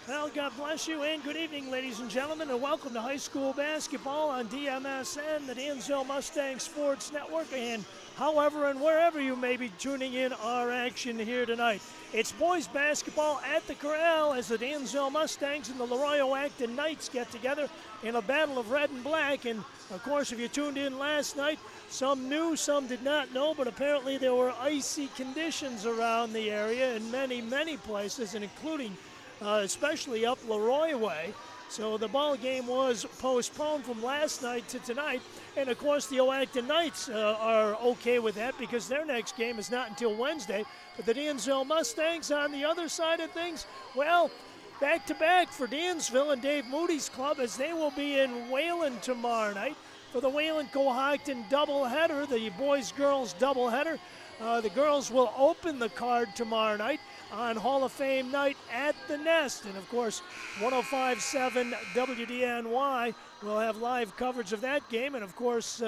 Well, God bless you and good evening, ladies and gentlemen, and welcome to high school basketball on DMSN, the Dansville Mustang Sports Network, and however and wherever you may be tuning in our action here tonight. It's boys basketball at the Corral as the Dansville Mustangs and the Leroy-Acton Knights get together in a battle of red and black. And, of course, if you tuned in last night, some knew, some did not know, but apparently there were icy conditions around the area in many, many places, and including especially up Leroy way. So the ball game was postponed from last night to tonight. And, of course, the Oakton Knights are okay with that because their next game is not until Wednesday. But the Dansville Mustangs on the other side of things, well, back-to-back for Dansville and Dave Moody's club as they will be in Wayland tomorrow night for the Wayland-Cohocton doubleheader, the boys-girls doubleheader. The girls will open the card tomorrow night on Hall of Fame night at the Nest. And, of course, 105.7 WDNY will have live coverage of that game. And, of course,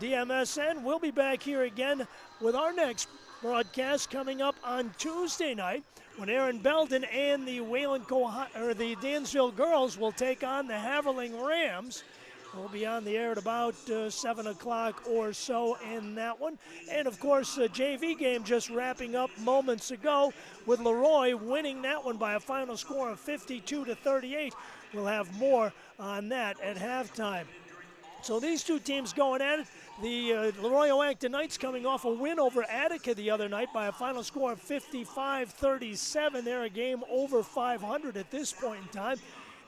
DMSN will be back here again with our next broadcast coming up on Tuesday night when Aaron Belden and the the Dansville girls will take on the Haverling Rams. We'll be on the air at about 7 o'clock or so in that one. And, of course, a JV game just wrapping up moments ago with Leroy winning that one by a final score of 52-38. We'll have more on that at halftime. So these two teams going at it. The Leroy-Acton Knights coming off a win over Attica the other night by a final score of 55-37. They're a game over 500 at this point in time.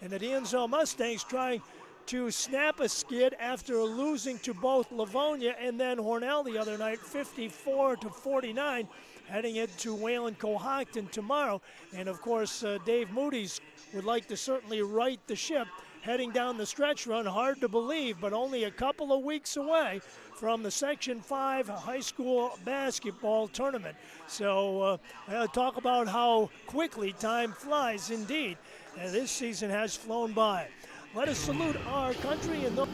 And the Dansville Mustangs trying to snap a skid after losing to both Livonia and then Hornell the other night, 54-49, heading into Wayland-Cohocton tomorrow. And, of course, Dave Moody's would like to certainly right the ship heading down the stretch run. Hard to believe, but only a couple of weeks away from the Section 5 high school basketball tournament. So talk about how quickly time flies indeed. And this season has flown by. Let us salute our country and those.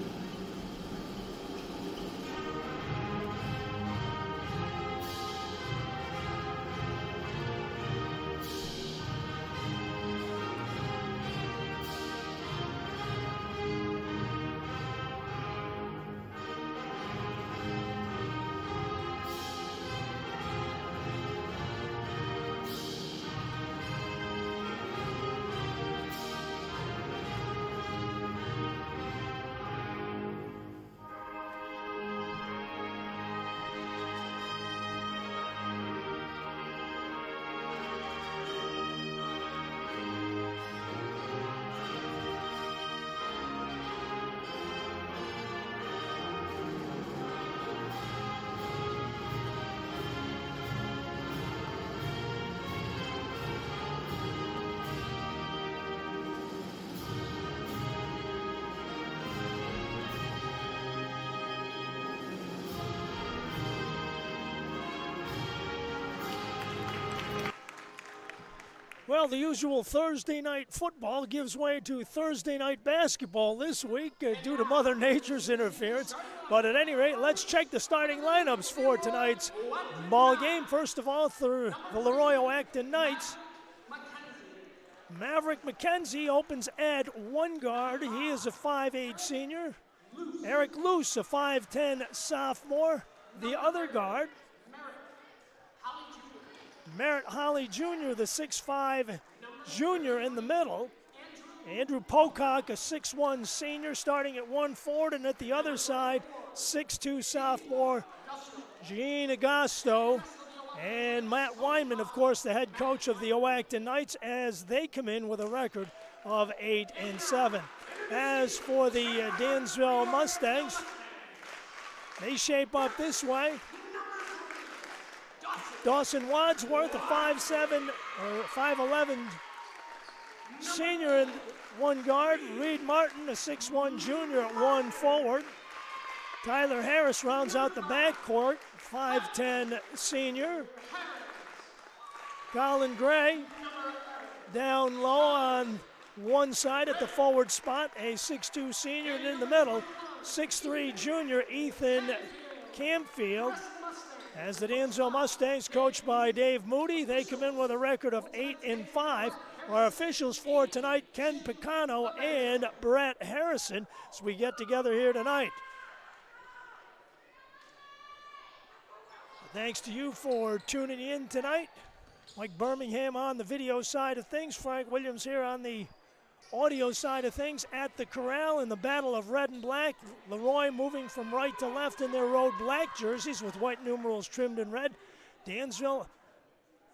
Well, the usual Thursday night football gives way to Thursday night basketball this week due to Mother Nature's interference. But at any rate, let's check the starting lineups for tonight's ball game. First of all, for the Leroy-Acton Knights, Maverick McKenzie opens at one guard. He is a 5'8 senior. Eric Luce, a 5'10 sophomore. The other guard, Merritt Holly Jr., the 6'5 junior in the middle. Andrew Pocock, a 6'1 senior, starting at one forward, and at the other side, 6'2 sophomore Gene Agosto. And Matt Weinman, of course, the head coach of the Oakton Knights, as they come in with a record of 8-7. As for the Dansville Mustangs, they shape up this way. Dawson Wadsworth, a 5'7", or 5'11" senior in one guard. Reed Martin, a 6'1" junior at one forward. Tyler Harris rounds out the backcourt, 5'10" senior. Colin Gray down low on one side at the forward spot, a 6'2" senior, and in the middle, 6'3" junior Ethan Campfield. As the Dansville Mustangs, coached by Dave Moody, they come in with a record of 8-5. Our officials for tonight, Ken Picano and Brett Harrison, as we get together here tonight. Thanks to you for tuning in tonight. Mike Birmingham on the video side of things. Frank Williams here on the audio side of things at the corral in the battle of red and black. Leroy moving from right to left in their road black jerseys with white numerals trimmed in red. Dansville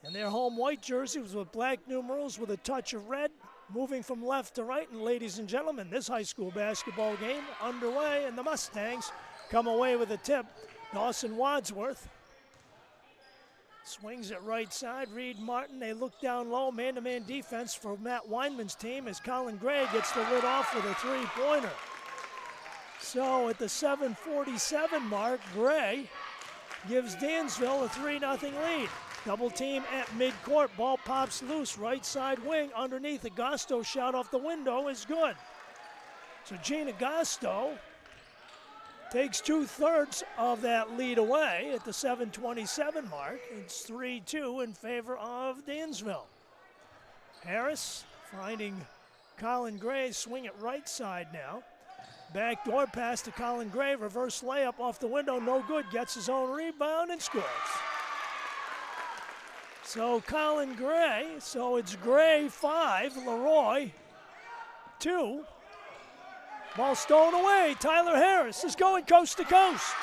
in their home white jerseys with black numerals with a touch of red, moving from left to right. And ladies and gentlemen, this high school basketball game underway, and the Mustangs come away with a tip. Dawson Wadsworth swings it right side. Reed Martin, they look down low. Man-to-man defense for Matt Weinman's team as Colin Gray gets the lid off with a three-pointer. So at the 7:47 mark, Gray gives Dansville a 3-0 lead. Double team at midcourt. Ball pops loose. Right side wing underneath. Agosto shot off the window is good. So Gene Agosto takes 2/3 of that lead away at the 7:27 mark. It's 3-2 in favor of Dansville. Harris finding Colin Gray, swing it right side now. Backdoor pass to Colin Gray, reverse layup off the window, no good. Gets his own rebound and scores. So Colin Gray, so it's Gray 5, Leroy 2. Ball stolen away. Tyler Harris is going coast to coast.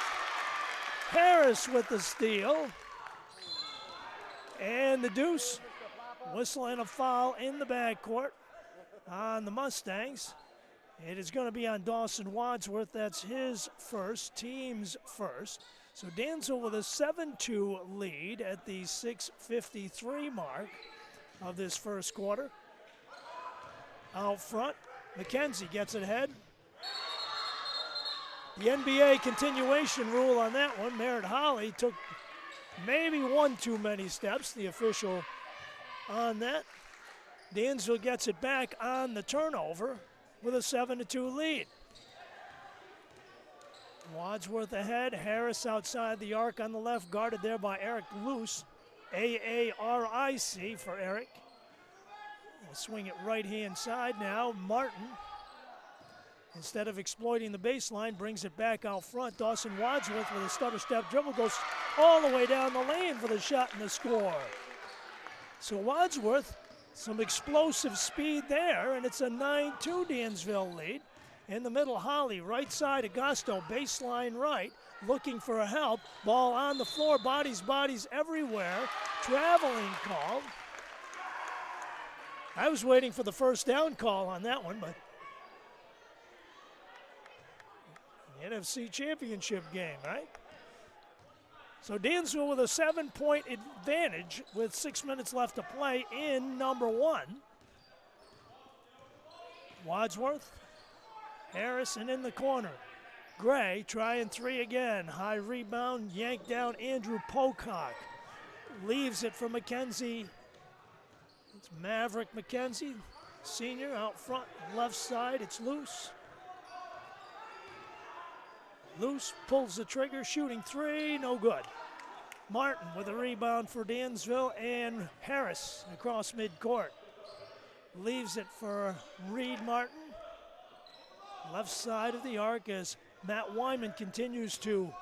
Harris with the steal. And the deuce. Whistle and a foul in the backcourt on the Mustangs. It is going to be on Dawson Wadsworth. That's his first, team's first. So Dansville with a 7-2 lead at the 6:53 mark of this first quarter. Out front, McKenzie gets it ahead. The NBA continuation rule on that one. Merritt Holly took maybe one too many steps, the official on that. Dansville gets it back on the turnover with a 7-2 lead. Wadsworth ahead, Harris outside the arc on the left, guarded there by Eric Luce, A-A-R-I-C for Eric. We'll swing it right-hand side now. Martin, instead of exploiting the baseline, brings it back out front. Dawson Wadsworth with a stutter step dribble goes all the way down the lane for the shot and the score. So Wadsworth, some explosive speed there, and it's a 9-2 Dansville lead. In the middle, Holly, right side, Agosto, baseline right, looking for a help. Ball on the floor, bodies everywhere. Traveling called. I was waiting for the first down call on that one, but NFC Championship game, right? So Dansville with a 7-point advantage with 6 minutes left to play in number one. Wadsworth, Harrison in the corner. Gray trying three again. High rebound, yanked down Andrew Pocock. Leaves it for McKenzie. It's Maverick McKenzie, senior out front, left side, it's Loose. Loose pulls the trigger, shooting three, no good. Martin with a rebound for Dansville, and Harris across midcourt. Leaves it for Reed Martin. Left side of the arc as Matt Wyman continues to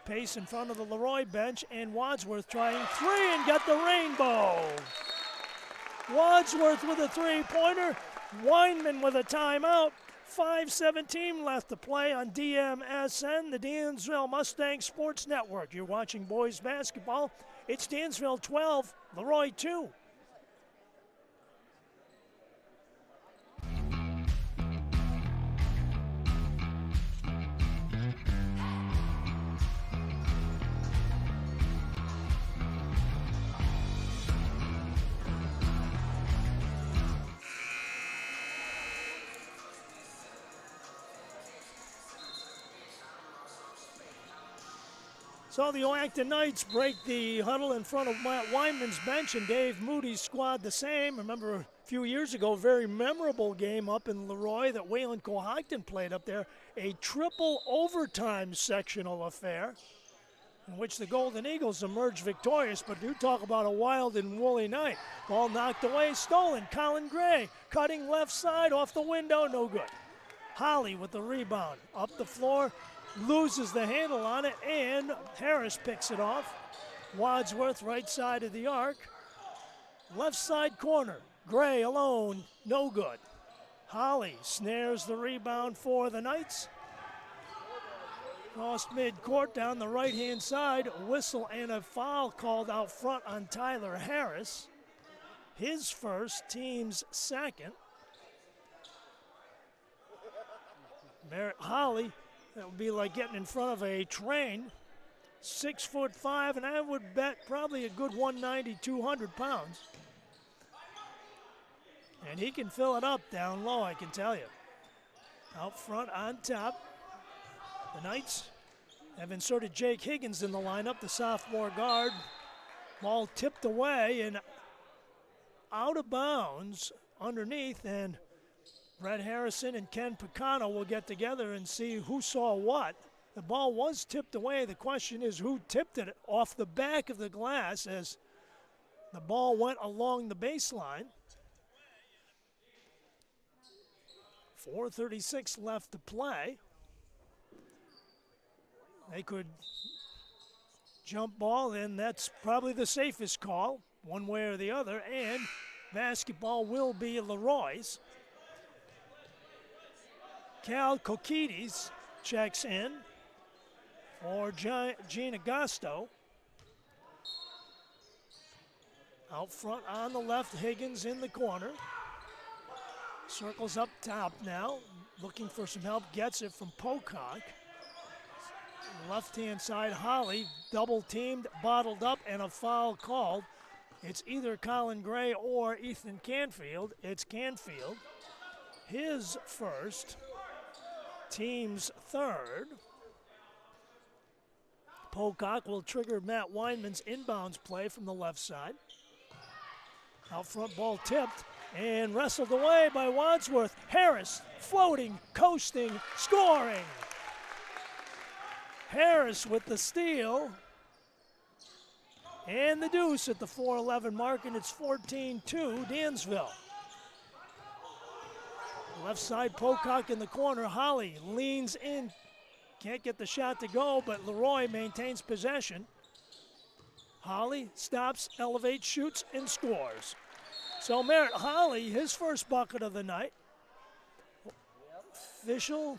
pace in front of the Leroy bench, and Wadsworth trying three and got the rainbow. Wadsworth with a three-pointer, Weinman with a timeout. 5:17 left to play on DMSN, the Dansville Mustang Sports Network. You're watching boys basketball. It's Dansville 12, Leroy 2. So the Oakton Knights break the huddle in front of Matt Weinman's bench, and Dave Moody's squad the same. Remember a few years ago, very memorable game up in Leroy that Waylon Cohocton played up there. A triple overtime sectional affair. in which the Golden Eagles emerged victorious, but do talk about a wild and woolly night. Ball knocked away, stolen. Colin Gray cutting left side off the window, no good. Holly with the rebound, up the floor, loses the handle on it, and Harris picks it off. Wadsworth right side of the arc. Left side corner, Gray alone, no good. Holly snares the rebound for the Knights. Cross midcourt down the right-hand side, a whistle and a foul called out front on Tyler Harris. His first, team's second. Merritt Holly, that would be like getting in front of a train. 6'5", and I would bet probably a good 190, 200 pounds. And he can fill it up down low, I can tell you. Out front on top. The Knights have inserted Jake Higgins in the lineup, the sophomore guard. Ball tipped away and out of bounds underneath, and Brett Harrison and Ken Picano will get together and see who saw what. The ball was tipped away. The question is who tipped it off the back of the glass as the ball went along the baseline. 4:36 left to play. They could jump ball, and that's probably the safest call, one way or the other, and basketball will be Leroy's. Cal Kokides checks in for Gene Agosto. Out front on the left, Higgins in the corner. Circles up top now, looking for some help, gets it from Pocock. Left-hand side, Holly, double-teamed, bottled up, and a foul called. It's either Colin Gray or Ethan Canfield. It's Canfield. His first, team's third. Pocock will trigger Matt Weinman's inbounds play from the left side. Out front, ball tipped and wrestled away by Wadsworth. Harris floating, coasting, scoring. Harris with the steal and the deuce at the 4:11 mark, and it's 14-2 Dansville. Left side, Pocock in the corner. Holly leans in, can't get the shot to go, but Leroy maintains possession. Holly stops, elevates, shoots, and scores. So Merritt Holly, his first bucket of the night. Official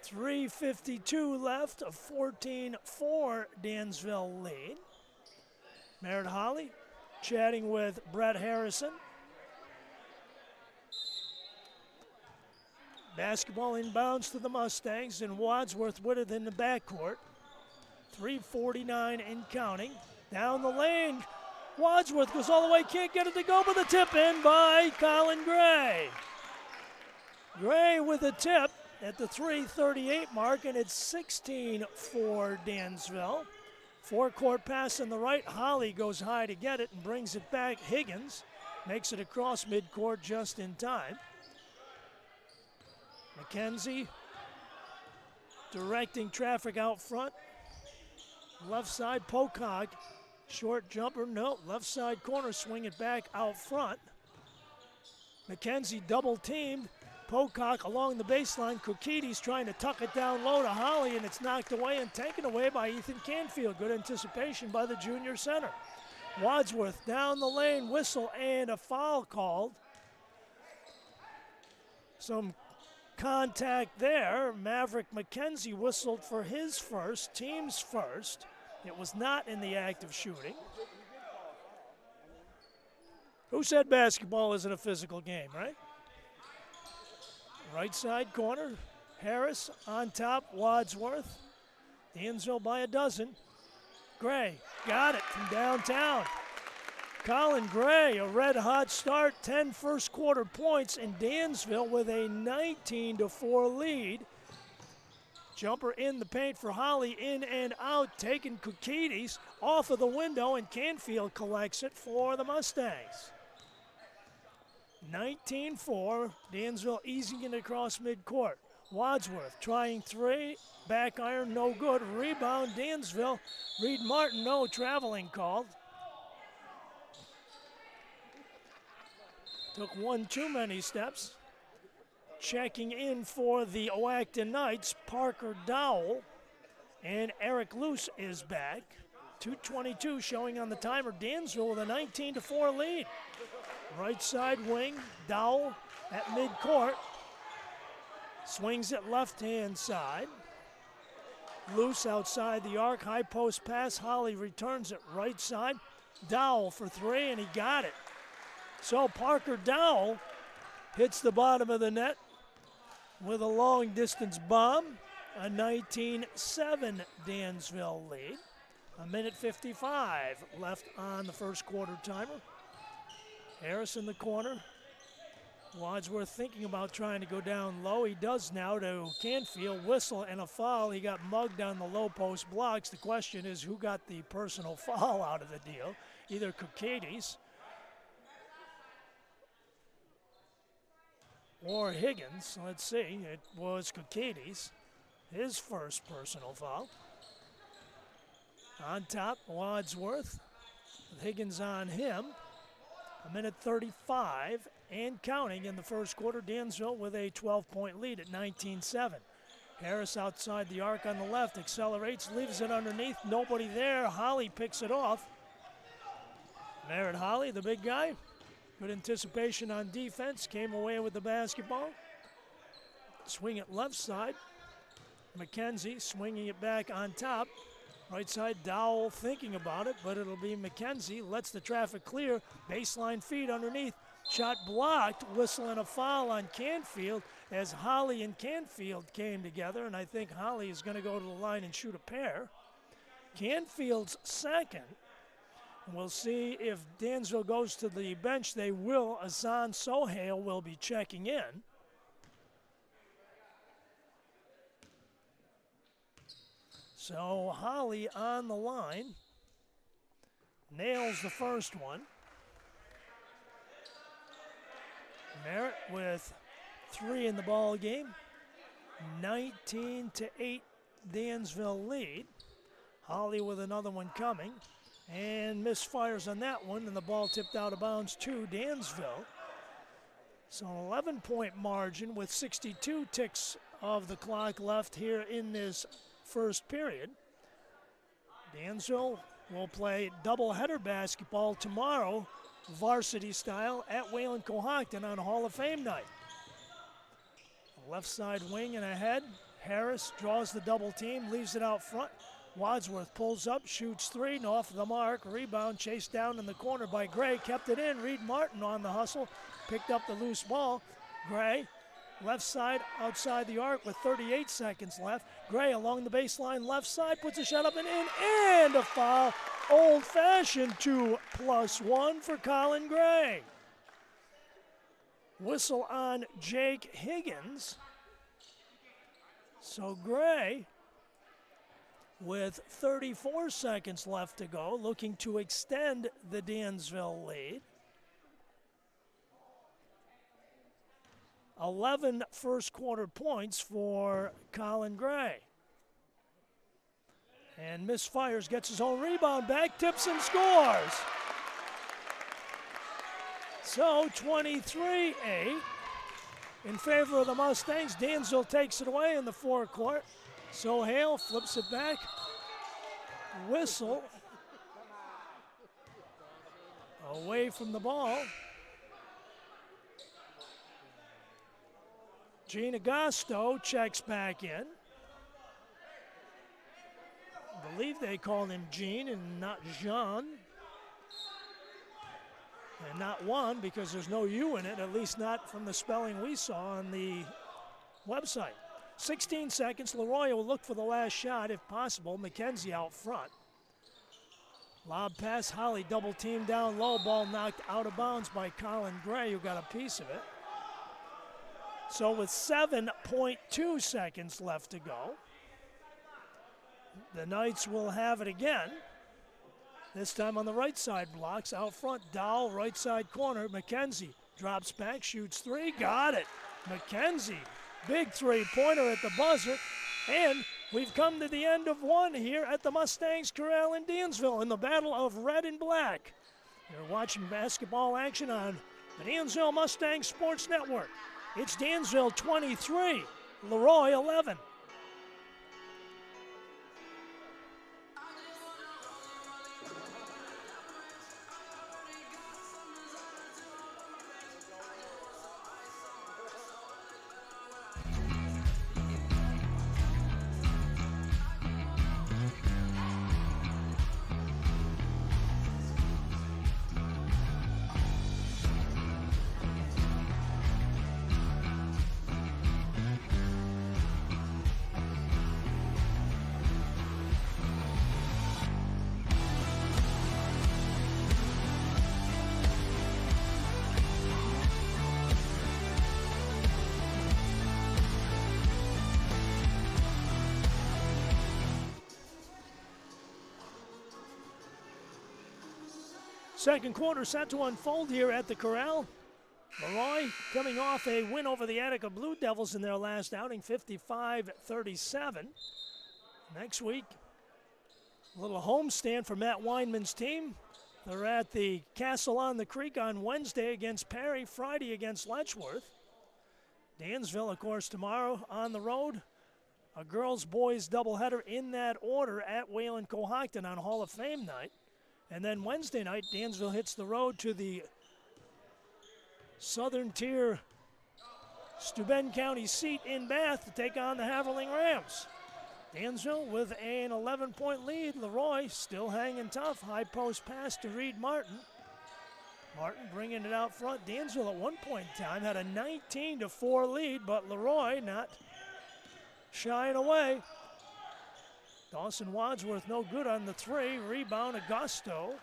3:52 left, a 14-4 Dansville lead. Merritt Holly chatting with Brett Harrison. Basketball inbounds to the Mustangs, and Wadsworth with it in the backcourt. 3:49 and counting. Down the lane, Wadsworth goes all the way, can't get it to go, but the tip in by Colin Gray. Gray with a tip at the 3:38 mark, and it's 16-4 Dansville. Four-court pass on the right. Holly goes high to get it and brings it back. Higgins makes it across midcourt just in time. McKenzie directing traffic out front. Left side, Pocock. Short jumper, no. Left side corner, swing it back out front. McKenzie double teamed. Pocock along the baseline. Kokides trying to tuck it down low to Holly, and it's knocked away and taken away by Ethan Canfield. Good anticipation by the junior center. Wadsworth down the lane, whistle and a foul called. Some contact there. Maverick McKenzie whistled for his first, team's first. It was not in the act of shooting. Who said basketball isn't a physical game, right? Right side corner, Harris on top, Wadsworth. Dansville by a dozen. Gray got it from downtown. Colin Gray, a red-hot start, 10 first quarter points, and Dansville with a 19-4 lead. Jumper in the paint for Holly, in and out, taking Kokides off of the window, and Canfield collects it for the Mustangs. 19-4, Dansville easing it across midcourt. Wadsworth trying three, back iron, no good. Rebound, Dansville. Reed Martin, no traveling called. Took one too many steps. Checking in for the Oakton Knights, Parker Dowell. And Eric Luce is back. 2:22 showing on the timer. Dansville with a 19-4 lead. Right side wing, Dowell at midcourt. Swings it left-hand side. Luce outside the arc, high post pass. Holly returns it right side. Dowell for three, and he got it. So Parker Dowell hits the bottom of the net with a long distance bomb. A 19-7 Dansville lead. A minute 55 left on the first quarter timer. Harris in the corner. Wadsworth thinking about trying to go down low. He does now to Canfield. Whistle and a foul. He got mugged on the low post blocks. The question is who got the personal foul out of the deal. Either Kokades or Higgins. Let's see. It was Kokades. His first personal foul. On top, Wadsworth. With Higgins on him. A minute 35 and counting in the first quarter. Dansville with a 12-point lead at 19-7. Harris outside the arc on the left. Accelerates, leaves it underneath. Nobody there. Holly picks it off. Merritt Holly, the big guy. Good anticipation on defense. Came away with the basketball. Swing it left side. McKenzie swinging it back on top. Right side, Dowell thinking about it, but it'll be McKenzie. Lets the traffic clear. Baseline feed underneath. Shot blocked. Whistle and a foul on Canfield as Holly and Canfield came together, and I think Holly is going to go to the line and shoot a pair. Canfield's second. We'll see if Dansville goes to the bench. They will. Azan Sohail will be checking in. So Holly on the line. Nails the first one. Merritt with three in the ball game. 19-8 Dansville lead. Holly with another one coming. And misfires on that one, and the ball tipped out of bounds to Dansville. So an 11-point margin with 62 ticks of the clock left here in this first period. Dansville will play doubleheader basketball tomorrow, varsity style, at Wayland-Cohocton on Hall of Fame night. Left side wing and ahead. Harris draws the double team, leaves it out front. Wadsworth pulls up, shoots three, and off the mark. Rebound chased down in the corner by Gray. Kept it in. Reed Martin on the hustle. Picked up the loose ball. Gray, left side, outside the arc with 38 seconds left. Gray along the baseline, left side, puts a shot up and in, and a foul. Old-fashioned 2+1 for Colin Gray. Whistle on Jake Higgins. So Gray, with 34 seconds left to go, looking to extend the Dansville lead. 11 first quarter points for Colin Gray. And misfires, gets his own rebound back, tips and scores. So 23-8 in favor of the Mustangs. Dansville takes it away in the forecourt. Sohail flips it back. Whistle. Away from the ball. Gene Agosto checks back in. I believe they called him Gene and not Jean. And not Juan because there's no U in it, at least not from the spelling we saw on the website. 16 seconds. Leroy will look for the last shot if possible. McKenzie out front. Lob pass. Holly double team down low. Ball knocked out of bounds by Colin Gray, who got a piece of it. So with 7.2 seconds left to go, the Knights will have it again. This time on the right side blocks. Out front, Dowell, right side corner. McKenzie drops back, shoots three. Got it. McKenzie Big three-pointer at the buzzer. And we've come to the end of one here at the Mustangs Corral in Dansville in the battle of red and black. You're watching basketball action on the Dansville Mustang Sports Network. It's Dansville 23, Leroy 11. Second quarter set to unfold here at the Corral. Leroy coming off a win over the Attica Blue Devils in their last outing, 55-37. Next week, a little homestand for Matt Weinman's team. They're at the Castle on the Creek on Wednesday against Perry, Friday against Letchworth. Dansville, of course, tomorrow on the road. A girls-boys doubleheader in that order at Wayland-Cohocton on Hall of Fame night. And then Wednesday night, Dansville hits the road to the Southern Tier Steuben County seat in Bath to take on the Haverling Rams. Dansville with an 11-point lead. Leroy still hanging tough. High post pass to Reed Martin. Martin bringing it out front. Dansville at one point in time had a 19-4 lead, but Leroy not shying away. Dawson Wadsworth no good on the three. Rebound, Augusto.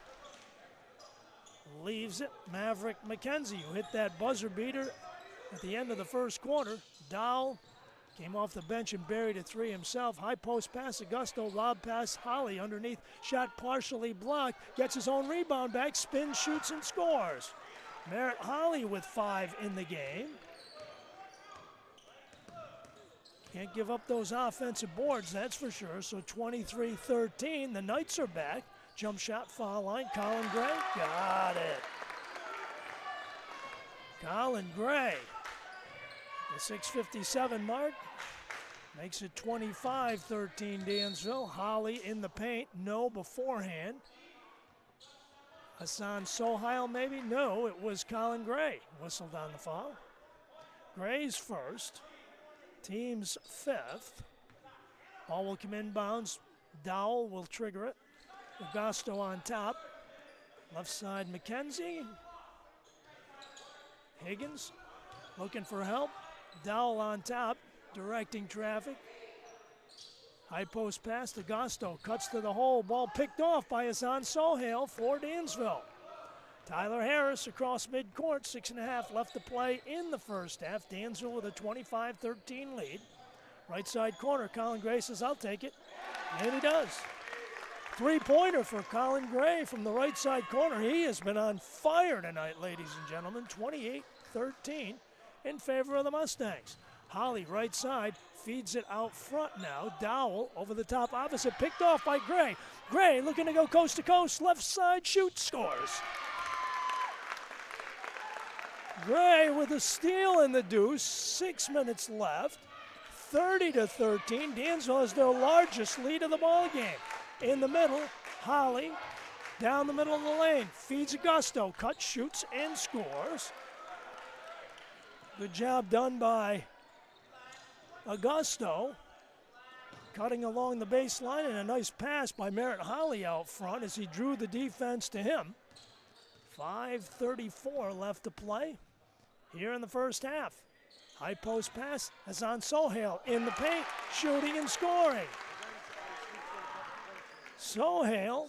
Leaves it. Maverick McKenzie, who hit that buzzer beater at the end of the first quarter. Dowell came off the bench and buried a three himself. High post pass, Augusto. Lob pass, Holly underneath. Shot partially blocked. Gets his own rebound back. Spins, shoots, and scores. Merritt Holly with 5 in the game. Can't give up those offensive boards, that's for sure. So 23-13, the Knights are back. Jump shot, foul line, Colin Gray, got it. Colin Gray, the 6:57 mark, makes it 25-13 Dansville. Holly in the paint, no beforehand. Hassan Sohail maybe? No, it was Colin Gray, whistled on the foul. Gray's first. Team's 5th. Ball will come inbounds. Dowell will trigger it. Augusto on top. Left side McKenzie. Higgins looking for help. Dowell on top, directing traffic. High post pass to Augusto. Cuts to the hole. Ball picked off by Hassan Sohail for Dansville. Tyler Harris across midcourt, 6.5 left to play in the first half. Dansville with a 25-13 lead. Right side corner, Colin Gray says, I'll take it. And he does. Three-pointer for Colin Gray from the right side corner. He has been on fire tonight, ladies and gentlemen. 28-13 in favor of the Mustangs. Holly, right side, feeds it out front now. Dowell over the top opposite, picked off by Gray. Gray looking to go coast to coast, left side, shoot, scores. Gray with a steal in the deuce, 6 minutes left, 30-13. Dansville has their largest lead of the ball game. In the middle, Holly down the middle of the lane, feeds Augusto, cuts, shoots, and scores. Good job done by Augusto, cutting along the baseline, and a nice pass by Merritt Holly out front as he drew the defense to him. 5:34 left to play here in the first half. High post pass, Hassan Sohail in the paint, shooting and scoring. Sohail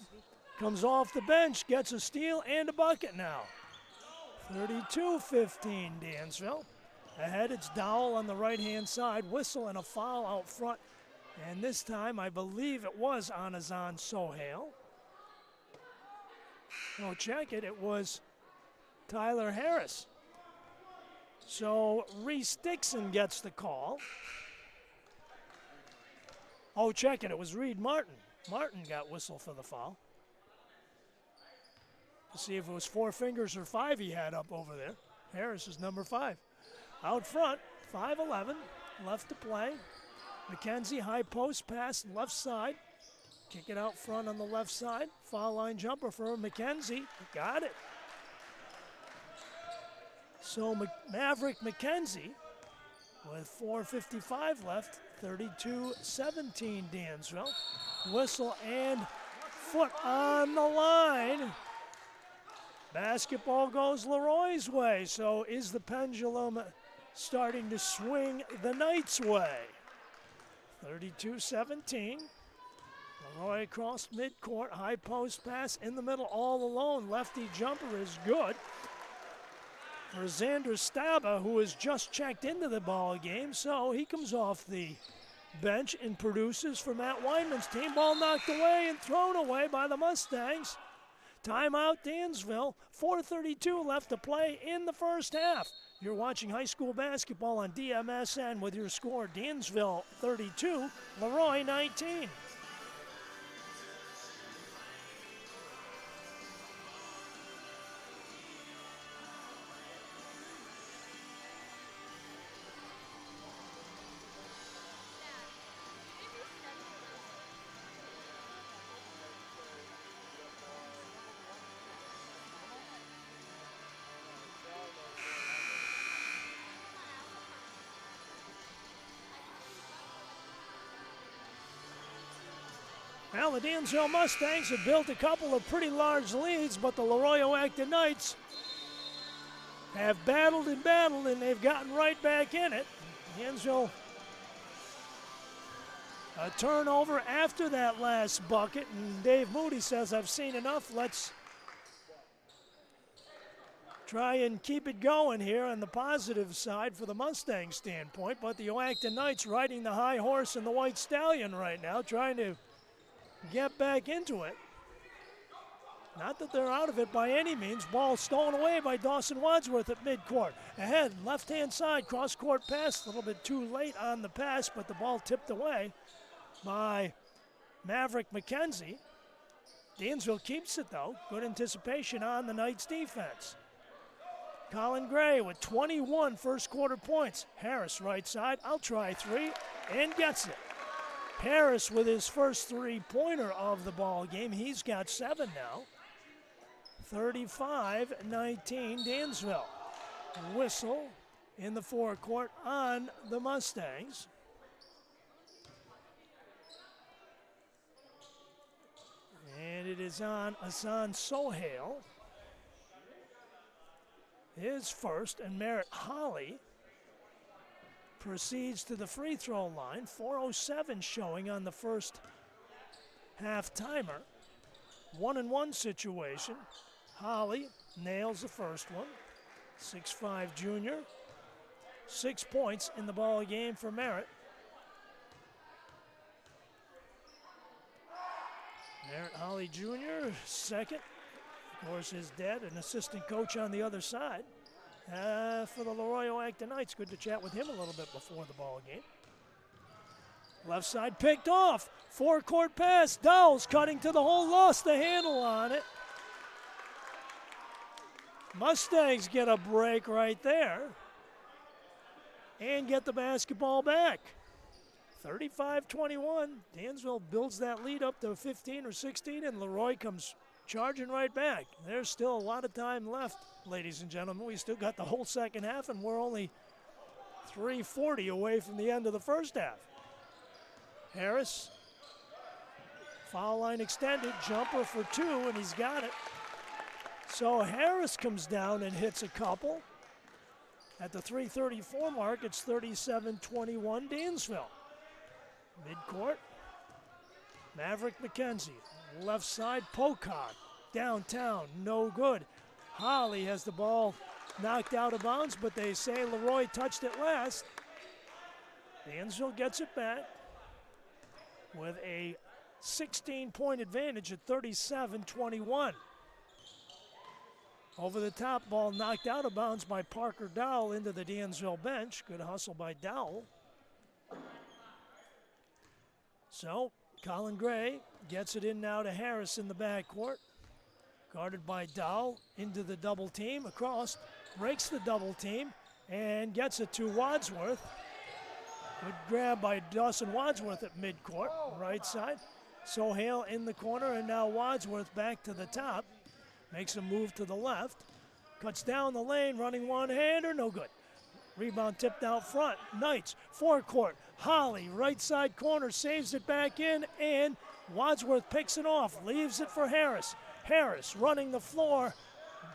comes off the bench, gets a steal and a bucket now. 32-15 Dansville. Ahead, it's Dowell on the right-hand side. Whistle and a foul out front. And this time, I believe it was on Hassan Sohail. No, check it. It was Tyler Harris. So Reese Dixon gets the call. Oh, check it. It was Reed Martin. Martin got whistled for the foul. Let's see if it was 4 fingers or 5 he had up over there. Harris is number 5. Out front, 5'11", left to play. McKenzie, high post pass, left side. Kick it out front on the left side. Foul line jumper for McKenzie. Got it. So Maverick McKenzie, with 4:55 left, 32-17 Dansville. Whistle and foot on the line. Basketball goes Leroy's way. So is the pendulum starting to swing the Knights' way? 32-17. Leroy across midcourt, high post pass in the middle all alone. Lefty jumper is good for Xander Staba, who has just checked into the ball game. So he comes off the bench and produces for Matt Weinman's team. Ball knocked away and thrown away by the Mustangs. Timeout Dansville, 4:32 left to play in the first half. You're watching high school basketball on DMSN with your score Dansville 32, Leroy 19. Well, the Dansville Mustangs have built a couple of pretty large leads, but the Leroy-Oakton Knights have battled and battled, and they've gotten right back in it. Dansville, a turnover after that last bucket, and Dave Moody says, I've seen enough. Let's try and keep it going here on the positive side for the Mustang standpoint, but the Oakton Knights riding the high horse and the white stallion right now, trying to get back into it. Not that they're out of it by any means. Ball stolen away by Dawson Wadsworth at midcourt. Ahead, left-hand side, cross-court pass. A little bit too late on the pass, but the ball tipped away by Maverick McKenzie. Dansville keeps it, though. Good anticipation on the Knights' defense. Colin Gray with 21 first-quarter points. Harris, right side. I'll try 3, and gets it. Harris with his first 3-pointer of the ball game. He's got 7 now. 35-19 Dansville. Whistle in the forecourt on the Mustangs. And it is on Hassan Sohail. His first, and Merritt Holly proceeds to the free throw line. 4:07 showing on the first half timer. 1-and-1 situation. Holly nails the first one. 6'5" junior. 6 points in the ball game for Merritt. Merritt Holly Jr., second. Of course, his dad, an assistant coach on the other side. For the Leroy-Oakton Knights, good to chat with him a little bit before the ball game. Left side picked off. Forecourt pass. Dowles cutting to the hole, lost the handle on it. Mustangs get a break right there and get the basketball back. 35-21. Dansville builds that lead up to 15 or 16, and Leroy comes charging right back. There's still a lot of time left, ladies and gentlemen. We still got the whole second half, and we're only 3:40 away from the end of the first half. Harris, foul line extended, jumper for 2, and he's got it. So Harris comes down and hits a couple. At the 3:34 mark, it's 37-21 Dansville. Midcourt, Maverick McKenzie. Left side, Pocock. Downtown, no good. Holly has the ball knocked out of bounds, but they say Leroy touched it last. Dansville gets it back with a 16-point advantage at 37-21. Over the top, ball knocked out of bounds by Parker Dowell into the Dansville bench. Good hustle by Dowell. So Colin Gray gets it in now to Harris in the backcourt. Guarded by Dowell into the double team, across, breaks the double team, and gets it to Wadsworth. Good grab by Dawson Wadsworth at midcourt, right side. Sohail in the corner, and now Wadsworth back to the top. Makes a move to the left. Cuts down the lane, running one-hander, no good. Rebound tipped out front. Knights, forecourt. Holly, right side corner, saves it back in, and Wadsworth picks it off, leaves it for Harris. Harris running the floor.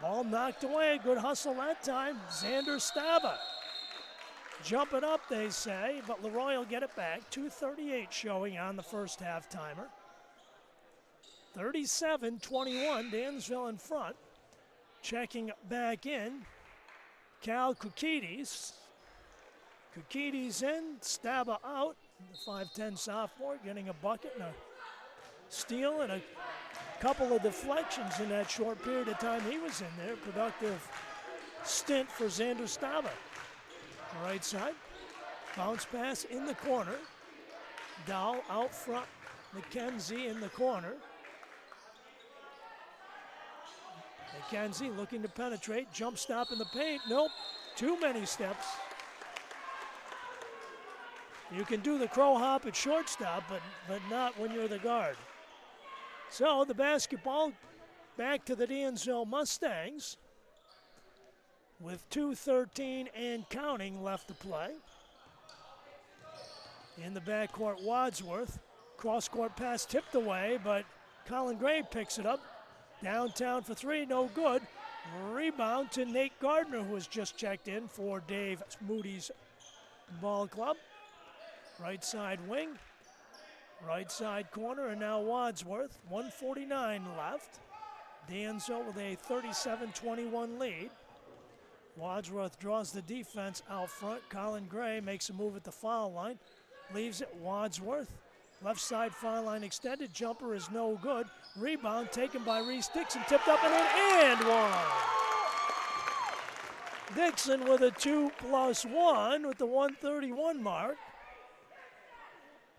Ball knocked away. Good hustle that time. Xander Stava. Jumping up, they say, but Leroy will get it back. 2:38 showing on the first half timer. 37-21, Dansville in front. Checking back in, Cal Kukides. Kukides in, Stava out. The 5'10 sophomore getting a bucket and a steal and a couple of deflections in that short period of time he was in there. Productive stint for Xander Stava. Right side, bounce pass in the corner. Dowell out front, McKenzie in the corner. McKenzie looking to penetrate, jump stop in the paint. Nope, too many steps. You can do the crow hop at shortstop, but not when you're the guard. So the basketball back to the Dansville Mustangs with 2:13 and counting left to play. In the backcourt, Wadsworth. Cross-court pass tipped away, but Colin Gray picks it up. Downtown for three, no good. Rebound to Nate Gardner, who has just checked in for Dave Moody's ball club. Right side wing, right side corner, and now Wadsworth. 1:49 left. Dansville with a 37-21 lead. Wadsworth draws the defense out front. Colin Gray makes a move at the foul line. Leaves it Wadsworth. Left side foul line extended. Jumper is no good. Rebound taken by Reese Dixon. Tipped up and in, and one. Dixon with a 2+1 with the 1:31 mark.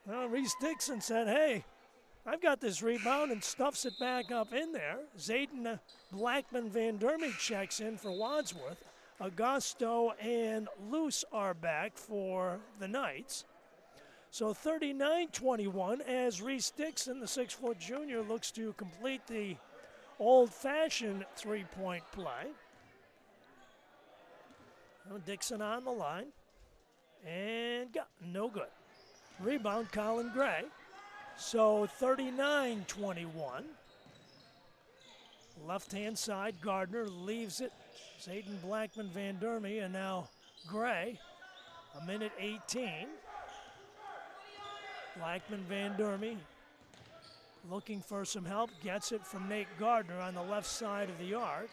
Well, Reese Dixon said, hey, I've got this rebound, and stuffs it back up in there. Zayden Blackman Van Dermy checks in for Wadsworth. Augusto and Luce are back for the Knights. So 39-21 as Reese Dixon, the 6-foot junior, looks to complete the old-fashioned three-point play. Well, Dixon on the line, and got no good. Rebound, Colin Gray. So 39-21. Left-hand side, Gardner leaves it. Zayden Blackman Van Dermy, and now Gray. 1:18. Blackman Van Dermy looking for some help, gets it from Nate Gardner on the left side of the arc.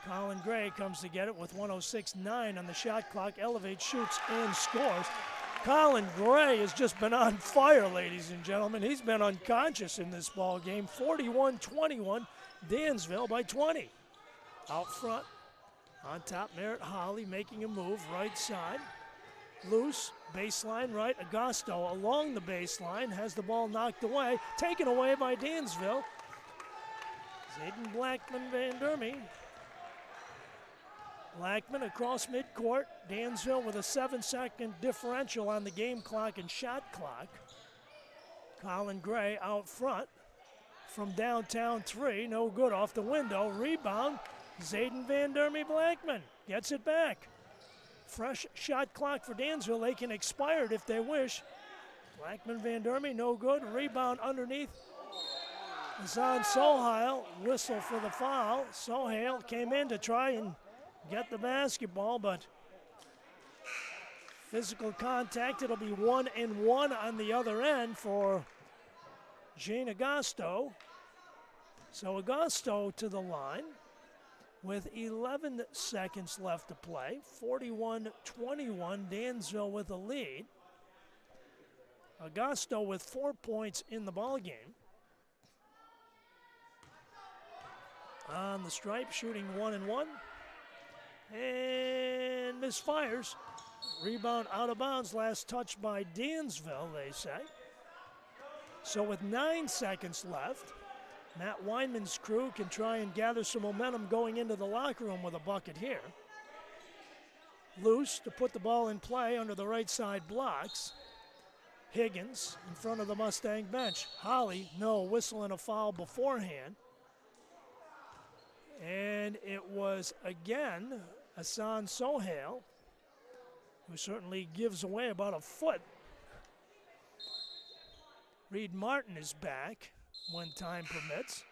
Colin Gray comes to get it with 1:06.9 on the shot clock, elevates, shoots, and scores. Colin Gray has just been on fire, ladies and gentlemen. He's been unconscious in this ball game. 41-21, Dansville by 20. Out front, on top, Merritt Holly making a move, right side. Loose, baseline right, Augusto along the baseline, has the ball knocked away, taken away by Dansville. Zayden Blackman Van Dermy. Blackman across midcourt, Dansville with a 7-second differential on the game clock and shot clock. Colin Gray out front from downtown three, no good off the window, rebound, Zayden Van Dermy Blackman gets it back. Fresh shot clock for Dansville. They can expire it if they wish. Blackman Van Dermy, no good. Rebound underneath. Zahn Sohail, whistle for the foul. Sohail came in to try and get the basketball, but physical contact. It'll be 1-1 on the other end for Jane Augusto. So Augusto to the line with 11 seconds left to play. 41-21, Dansville with the lead. Augusto with 4 points in the ballgame. on the stripe, shooting 1 and 1. And misfires. Rebound out of bounds, last touch by Dansville, they say. So with 9 seconds left, Matt Weinman's crew can try and gather some momentum going into the locker room with a bucket here. Loose to put the ball in play under the right side blocks. Higgins in front of the Mustang bench. Holly, no, whistle and a foul beforehand. And it was again Hassan Sohail, who certainly gives away about a foot. Reed Martin is back when time permits.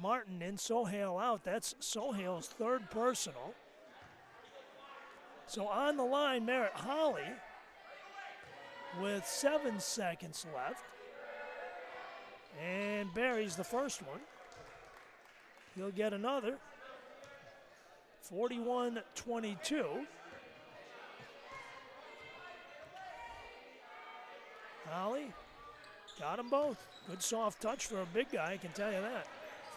Martin in, Sohail out. That's Sohail's third personal. So on the line, Merritt Holly with 7 seconds left. And buries the first one. He'll get another. 41-22. Holly got them both. Good soft touch for a big guy, I can tell you that.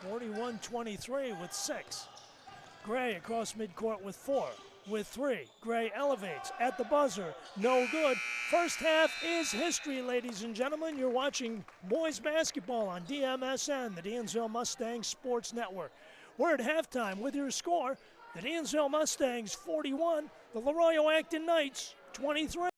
41-23 with 6. Gray across midcourt with 4. With 3. Gray elevates at the buzzer. No good. First half is history, ladies and gentlemen. You're watching boys basketball on DMSN, the Dansville Mustangs Sports Network. We're at halftime with your score. The Dansville Mustangs 41, the Laroyo Acton Knights 23.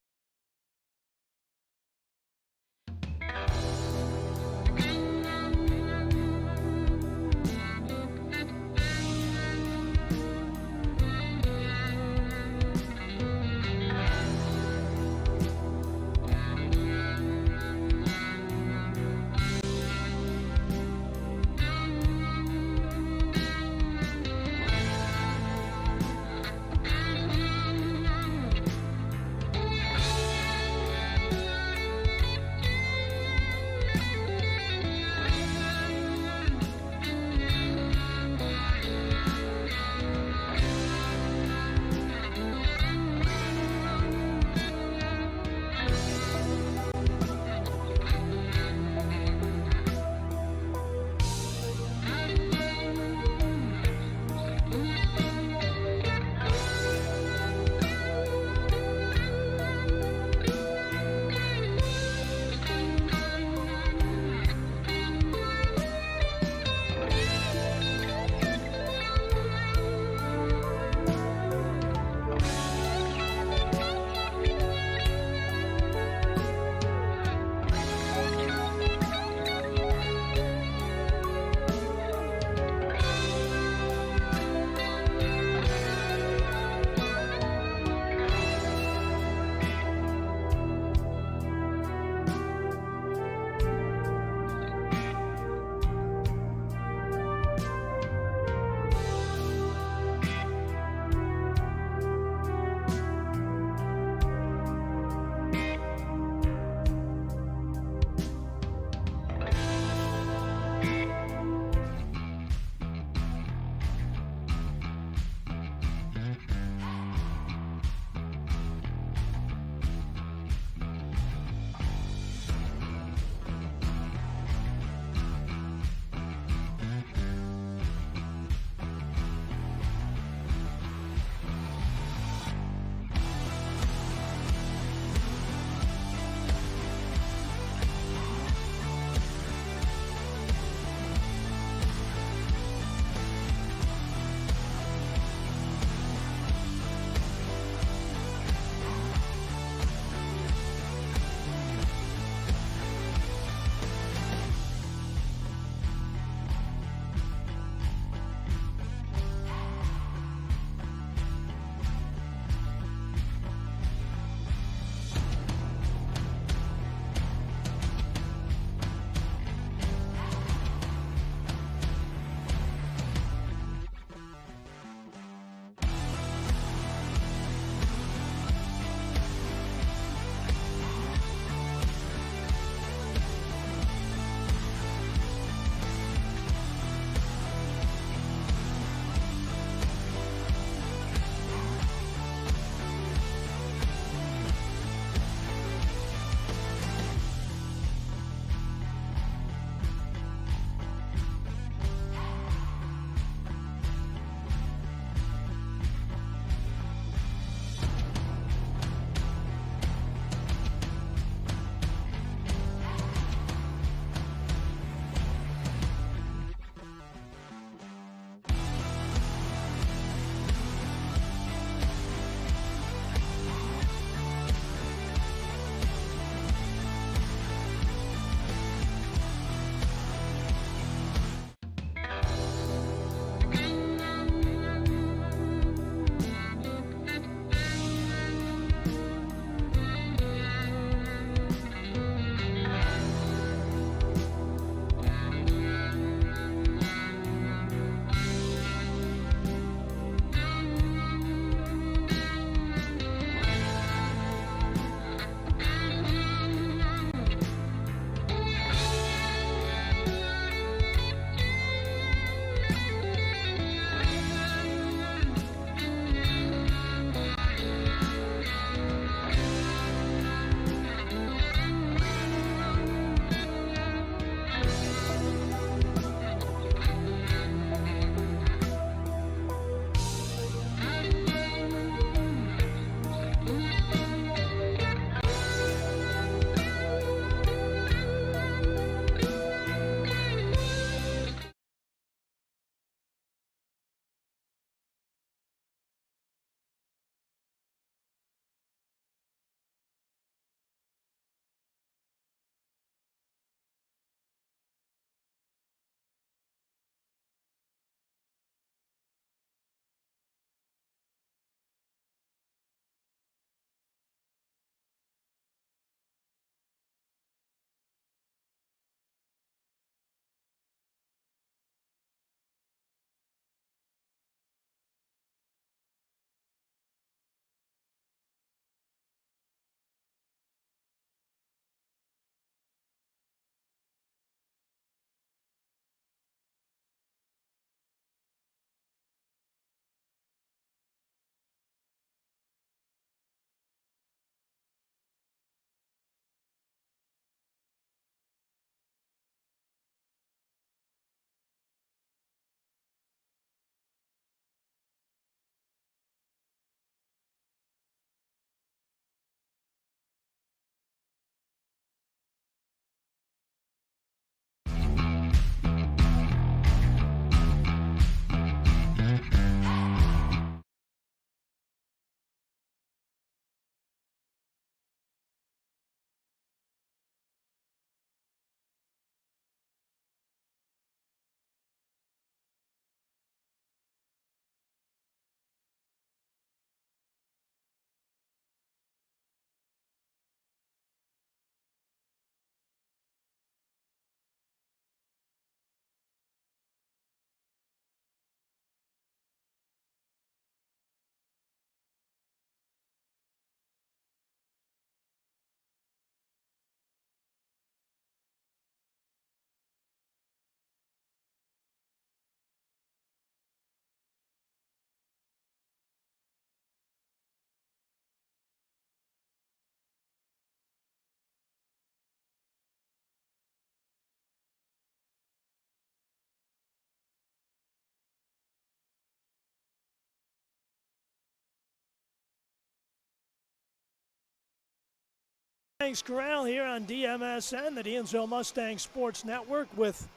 Thanks, Corral, here on DMSN, the Dansville Mustang Sports Network, with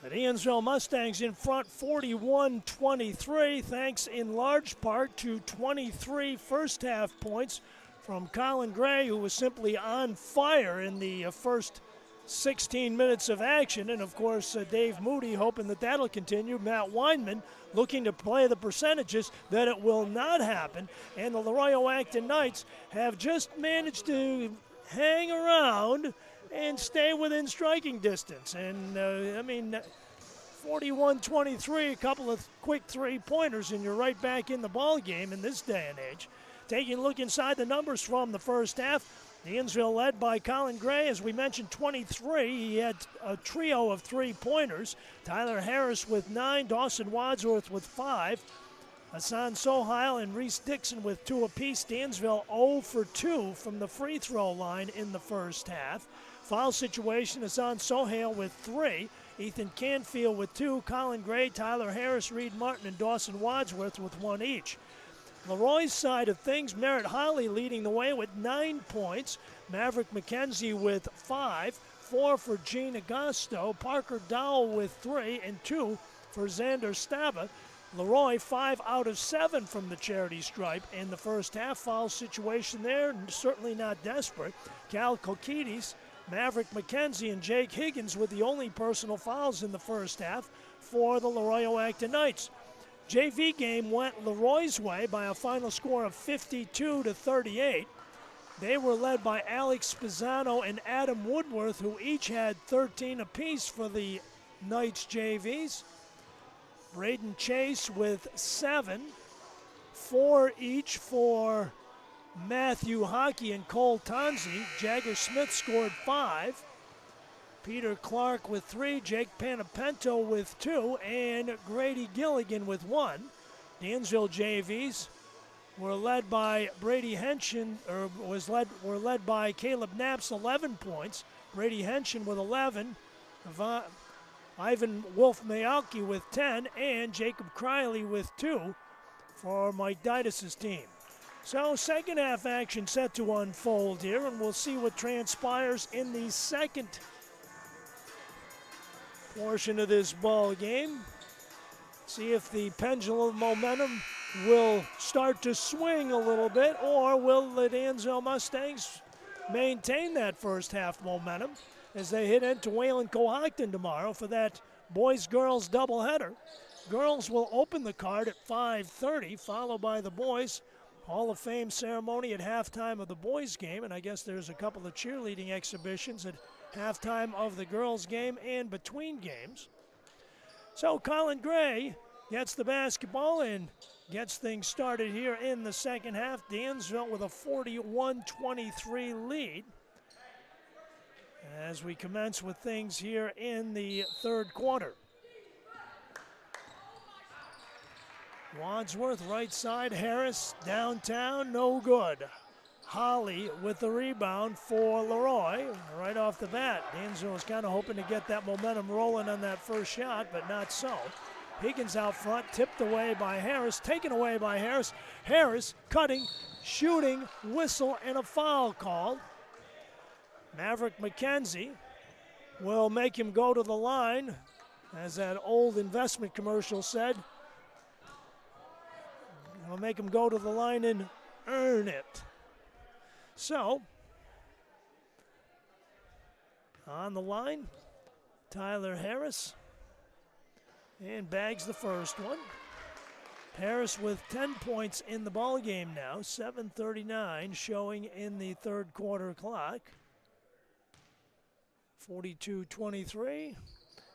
the Dansville Mustangs in front 41-23, thanks in large part to 23 first-half points from Colin Gray, who was simply on fire in the first 16 minutes of action. And, of course, Dave Moody hoping that that'll continue. Matt Weinman looking to play the percentages that it will not happen. And the Leroy-Acton Knights have just managed to hang around and stay within striking distance. And, 41-23, a couple of quick three-pointers, and you're right back in the ball game in this day and age. Taking a look inside the numbers from the first half, Dansville led by Colin Gray. As we mentioned, 23. He had a trio of three-pointers. Tyler Harris with 9, Dawson Wadsworth with 5, Hassan Sohail and Reese Dixon with 2 apiece. Dansville 0 for 2 from the free throw line in the first half. Foul situation, Hassan Sohail with 3, Ethan Canfield with 2, Colin Gray, Tyler Harris, Reed Martin, and Dawson Wadsworth with 1 each. Leroy's side of things, Merritt Holly leading the way with 9 points. Maverick McKenzie with 5, 4 for Gene Agosto, Parker Dowell with 3, and 2 for Xander Staba. Leroy 5 out of 7 from the charity stripe in the first half. Foul situation there, certainly not desperate. Cal Kokides, Maverick McKenzie, and Jake Higgins with the only personal fouls in the first half for the Leroy-Acton Knights. JV game went Leroy's way by a final score of 52-38. They were led by Alex Spizzano and Adam Woodworth, who each had 13 apiece for the Knights JVs. Braden Chase with 7, 4 each for Matthew Hockey and Cole Tonzi. Jagger Smith scored 5. Peter Clark with 3, Jake Panapento with 2, and Grady Gilligan with 1. Dansville JVs were led by Brady Henshin, were led by Caleb Knapp's 11 points, Brady Henshin with 11, Ivan Wolf-Mayalki with 10, and Jacob Criley with 2 for Mike Didis' team. So second half action set to unfold here, and we'll see what transpires in the second portion of this ball game. See if the pendulum momentum will start to swing a little bit, or will the Dansville Mustangs maintain that first half momentum as they hit into Wayland-Cohocton tomorrow for that boys-girls doubleheader. Girls will open the card at 5:30, followed by the boys Hall of Fame ceremony at halftime of the boys game, and I guess there's a couple of cheerleading exhibitions at halftime of the girls game and between games. So Colin Gray gets the basketball and gets things started here in the second half. Dansville with a 41-23 lead as we commence with things here in the third quarter. Wadsworth right side, Harris downtown, no good. Holly with the rebound for Leroy right off the bat. Dansville was kind of hoping to get that momentum rolling on that first shot, but not so. Higgins out front, tipped away by Harris, taken away by Harris. Harris cutting, shooting, whistle, and a foul called. Maverick McKenzie will make him go to the line, as that old investment commercial said. Will make him go to the line and earn it. So, on the line, Tyler Harris, and bags the first one. Harris with 10 points in the ball game now, 7:39 showing in the third quarter clock. 42-23,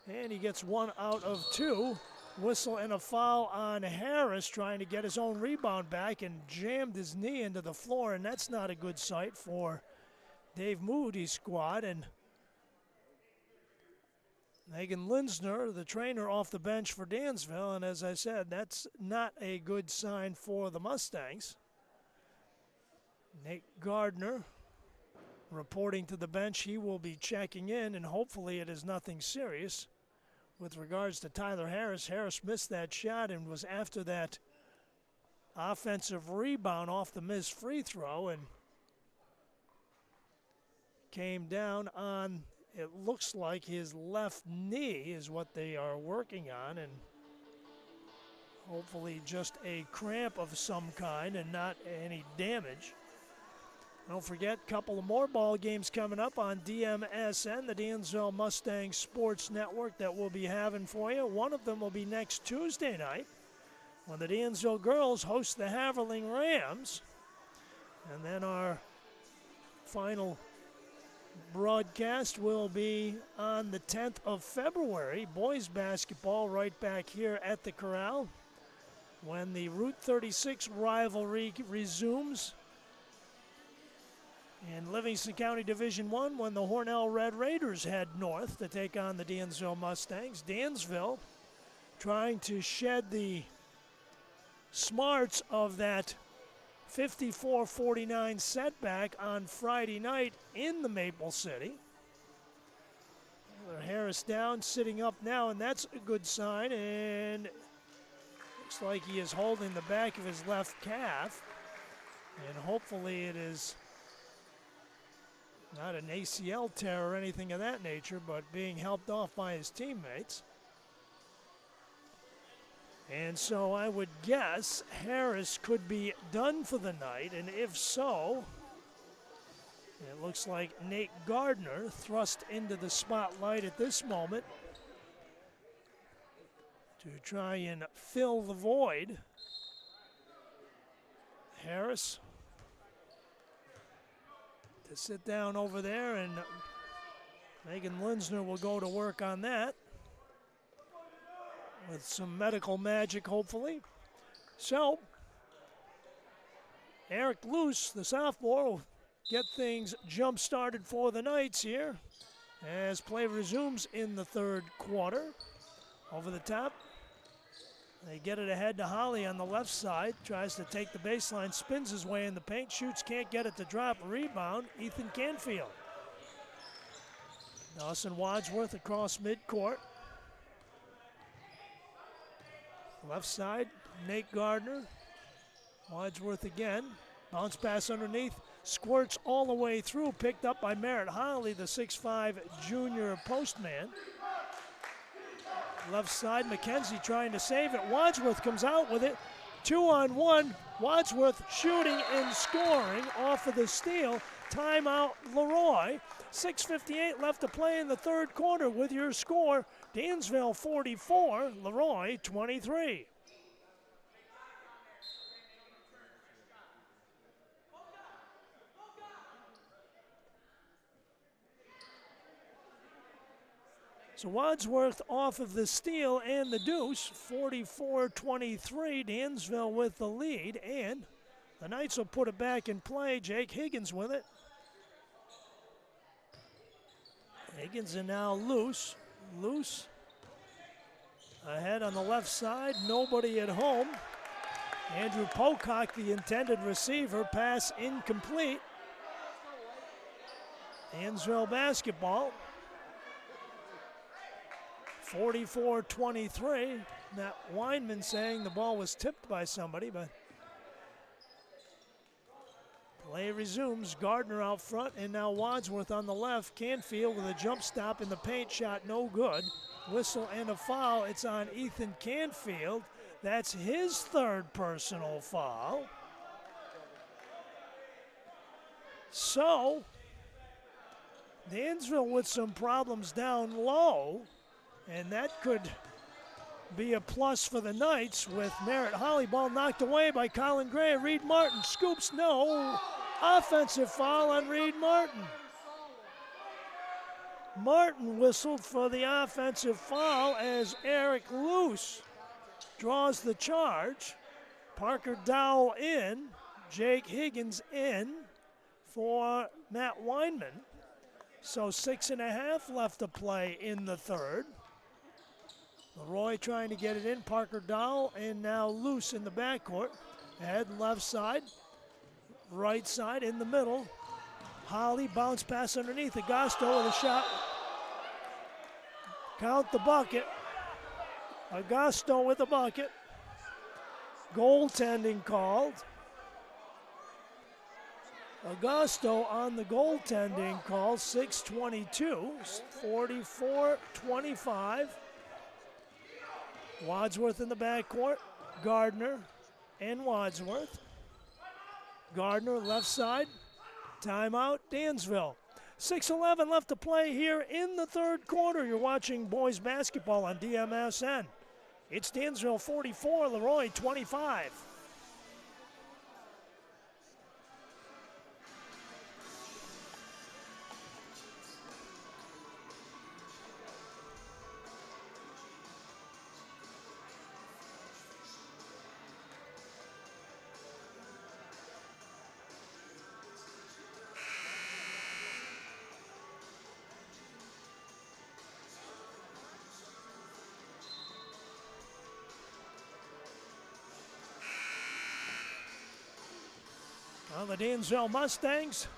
and he gets 1 out of 2. Whistle and a foul on Harris, trying to get his own rebound back and jammed his knee into the floor, and that's not a good sight for Dave Moody's squad. And Megan Linsner, the trainer, off the bench for Dansville, and as I said, that's not a good sign for the Mustangs. Nate Gardner reporting to the bench. He will be checking in, and hopefully it is nothing serious. With regards to Tyler Harris, Harris missed that shot and was after that offensive rebound off the missed free throw, and came down on, it looks like his left knee is what they are working on, and hopefully just a cramp of some kind and not any damage. Don't forget, a couple of more ball games coming up on DMSN, the Dansville Mustang Sports Network, that we'll be having for you. One of them will be next Tuesday night when the Dansville girls host the Haverling Rams. And then our final broadcast will be on the 10th of February. Boys basketball right back here at the Corral when the Route 36 rivalry resumes. In Livingston County Division I, when the Hornell Red Raiders head north to take on the Dansville Mustangs. Dansville trying to shed the smarts of that 54-49 setback on Friday night in the Maple City. Harris down, sitting up now, and that's a good sign. And looks like he is holding the back of his left calf. And hopefully it is not an ACL tear or anything of that nature, but being helped off by his teammates. And so I would guess Harris could be done for the night, and if so, it looks like Nate Gardner thrust into the spotlight at this moment to try and fill the void. Harris to sit down over there, and Megan Linsner will go to work on that with some medical magic, hopefully. So, Eric Luce, the sophomore, will get things jump-started for the Knights here as play resumes in the third quarter. Over the top, they get it ahead to Holly on the left side. Tries to take the baseline, spins his way in the paint, shoots, can't get it to drop. Rebound, Ethan Canfield. Dawson Wadsworth across midcourt. Left side, Nate Gardner. Wadsworth again. Bounce pass underneath. Squirts all the way through. Picked up by Merritt Holly, the 6'5 junior postman. Left side, McKenzie trying to save it. Wadsworth comes out with it. 2-on-1. Wadsworth shooting and scoring off of the steal. Timeout, Leroy. 6:58 left to play in the third quarter with your score. Dansville 44, Leroy 23. So Wadsworth off of the steal and the deuce, 44-23, Dansville with the lead, and the Knights will put it back in play. Jake Higgins with it. Higgins and now Luce. Luce ahead on the left side, nobody at home. Andrew Pocock, the intended receiver, pass incomplete. Dansville basketball. 44-23. Matt Weinman saying the ball was tipped by somebody, but play resumes. Gardner out front, and now Wadsworth on the left. Canfield with a jump stop in the paint, shot no good. Whistle and a foul. It's on Ethan Canfield. That's his third personal foul. So, Dansville with some problems down low, and that could be a plus for the Knights with Merritt Holly. Ball knocked away by Colin Gray. Reed Martin scoops, no. Offensive foul on Reed Martin. Martin whistled for the offensive foul as Eric Luce draws the charge. Parker Dowell in, Jake Higgins in for Matt Weinman. So 6.5 left to play in the third. Leroy trying to get it in, Parker Dowell, and now Luce in the backcourt. Ahead left side, right side in the middle. Holly, bounce pass underneath. Agosto with a shot. Count the bucket. Agosto with the bucket. Goaltending called. Augusto on the goaltending call, 6:22, 44-25. Wadsworth in the backcourt, Gardner and Wadsworth. Gardner left side, timeout, Dansville. 6:11 left to play here in the third quarter. You're watching boys basketball on DMSN. It's Dansville 44, Leroy 25. Well, the Dansville Mustangs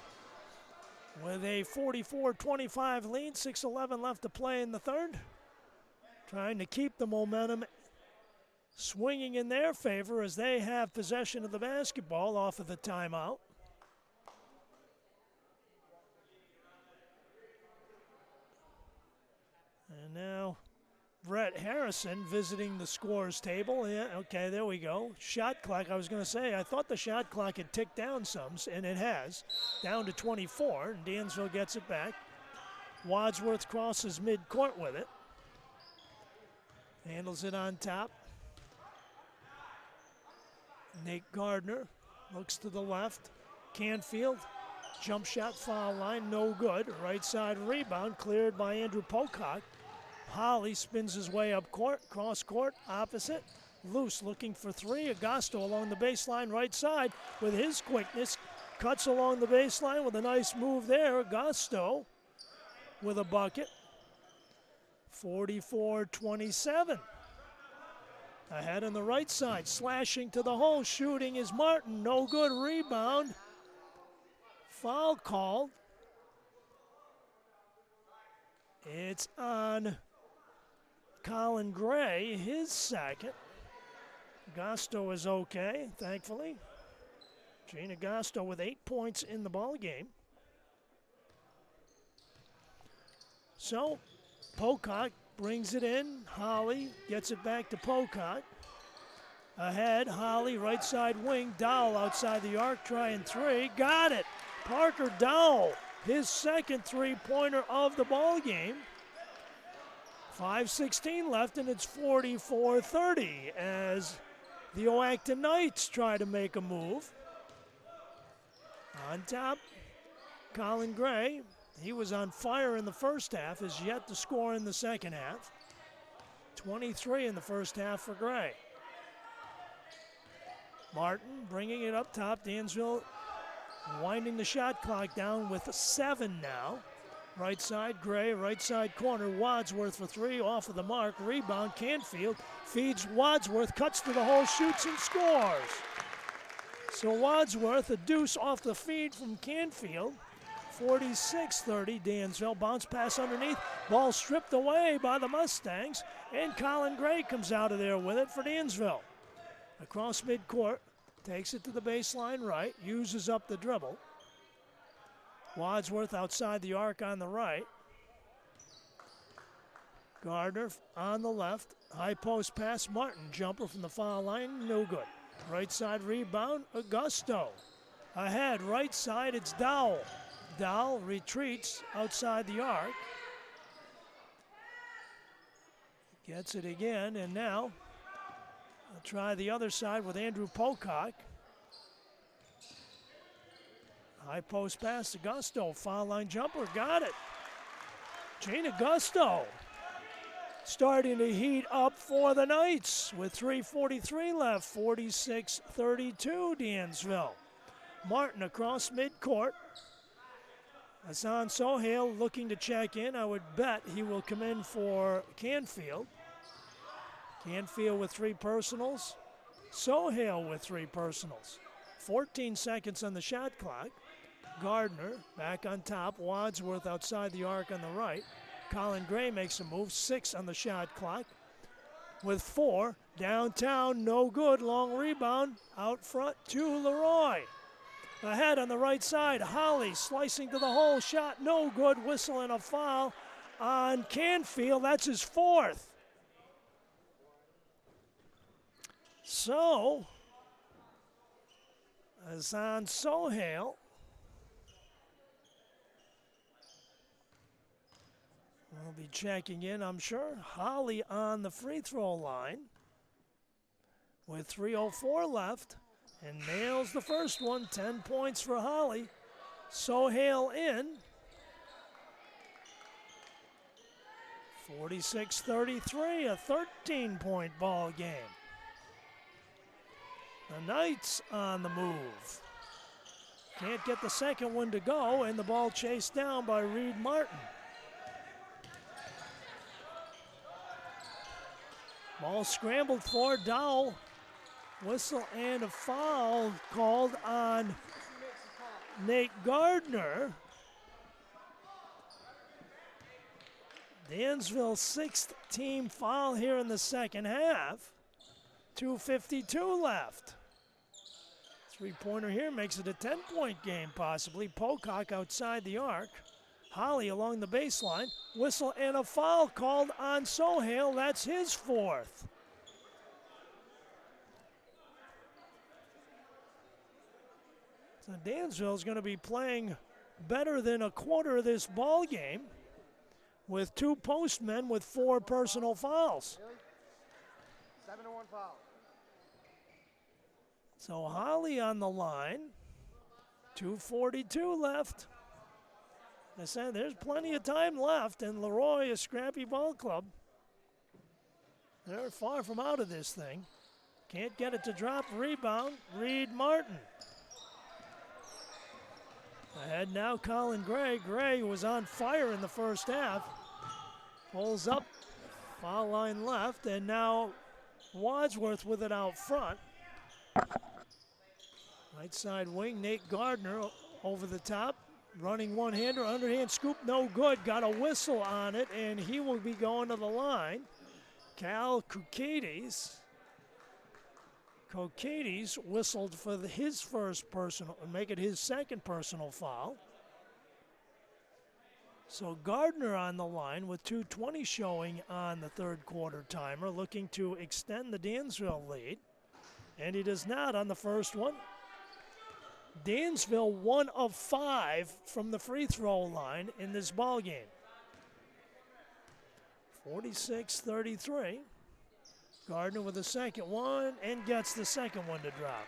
with a 44-25 lead, 6:11 left to play in the third. Trying to keep the momentum swinging in their favor as they have possession of the basketball off of the timeout. And now Brett Harrison visiting the scores table. Yeah, okay, there we go. Shot clock, I was going to say, I thought the shot clock had ticked down some, and it has. Down to 24, and Dansville gets it back. Wadsworth crosses midcourt with it. Handles it on top. Nate Gardner looks to the left. Canfield, jump shot, foul line, no good. Right side rebound, cleared by Andrew Pocock. Holly spins his way up court, cross court, opposite. Loose looking for three. Augusto along the baseline right side with his quickness. Cuts along the baseline with a nice move there. Augusto with a bucket. 44-27. Ahead on the right side, slashing to the hole, shooting is Martin. No good, rebound. Foul called. It's on Colin Gray, his second. Augusto is okay, thankfully. Gene Augusto with 8 points in the ball game. So, Pocock brings it in. Holly gets it back to Pocock. Ahead, Holly, right side wing. Dowell outside the arc, trying three. Got it! Parker Dowell, his second three-pointer of the ball game. 5:16 left, and it's 44-30 as the Oakton Knights try to make a move. On top, Colin Gray. He was on fire in the first half, is yet to score in the second half. 23 in the first half for Gray. Martin bringing it up top. Dansville winding the shot clock down with 7 now. Right side, Gray, right side corner, Wadsworth for three, off of the mark, rebound, Canfield, feeds Wadsworth, cuts to the hole, shoots and scores. So Wadsworth, a deuce off the feed from Canfield, 46-30, Dansville, bounce pass underneath, ball stripped away by the Mustangs, and Colin Gray comes out of there with it for Dansville. Across midcourt, takes it to the baseline right, uses up the dribble. Wadsworth outside the arc on the right. Gardner on the left. High post pass, Martin. Jumper from the foul line, no good. Right side rebound, Augusto. Ahead, right side, it's Dowell. Dowell retreats outside the arc. Gets it again, and now I'll try the other side with Andrew Pocock. High post pass, Augusto, foul line jumper, got it. Gene Augusto starting to heat up for the Knights with 3:43 left, 46-32 Dansville. Martin across midcourt. Hassan Sohail looking to check in. I would bet he will come in for Canfield. Canfield with 3 personals. Sohail with 3 personals. 14 seconds on the shot clock. Gardner back on top. Wadsworth outside the arc on the right. Colin Gray makes a move. 6 on the shot clock. With 4. Downtown, no good. Long rebound. Out front to Leroy. ahead on the right side. Holly slicing to the hole, shot no good, whistle and a foul on Canfield. That's his fourth. So, Azan Sohail will be checking in, I'm sure. Holly on the free throw line with 3:04 left and nails the first one. 10 points for Holly. Sohail in. 46-33, a 13-point ball game. The Knights on the move. Can't get the second one to go, and the ball chased down by Reed Martin. Ball scrambled for Dowell. Whistle and a foul called on Nate Gardner. Dansville's sixth team foul here in the second half. 2:52 left. Three-pointer here makes it a 10-point game possibly. Pocock outside the arc. Holly along the baseline. Whistle and a foul called on Sohail. That's his fourth. So Dansville's going to be playing better than a quarter of this ball game with two postmen with 4 personal fouls. 7-1 foul. So Holly on the line. 2:42 left. I said there's plenty of time left, and Leroy, a scrappy ball club, they're far from out of this thing. Can't get it to drop. Rebound, Reed Martin. Ahead now, Colin Gray. Gray was on fire in the first half. Pulls up, foul line left, and now Wadsworth with it out front. Right side wing, Nate Gardner over the top. Running one-hander, underhand scoop, no good. Got a whistle on it, and he will be going to the line. Cal Koukaides whistled for his first personal, make it his second personal foul. So Gardner on the line with 2:20 showing on the third quarter timer, looking to extend the Dansville lead. And he does not on the first one. Dansville 1 of 5 from the free throw line in this ball game. 46-33. Gardner with the second one and gets the second one to drop.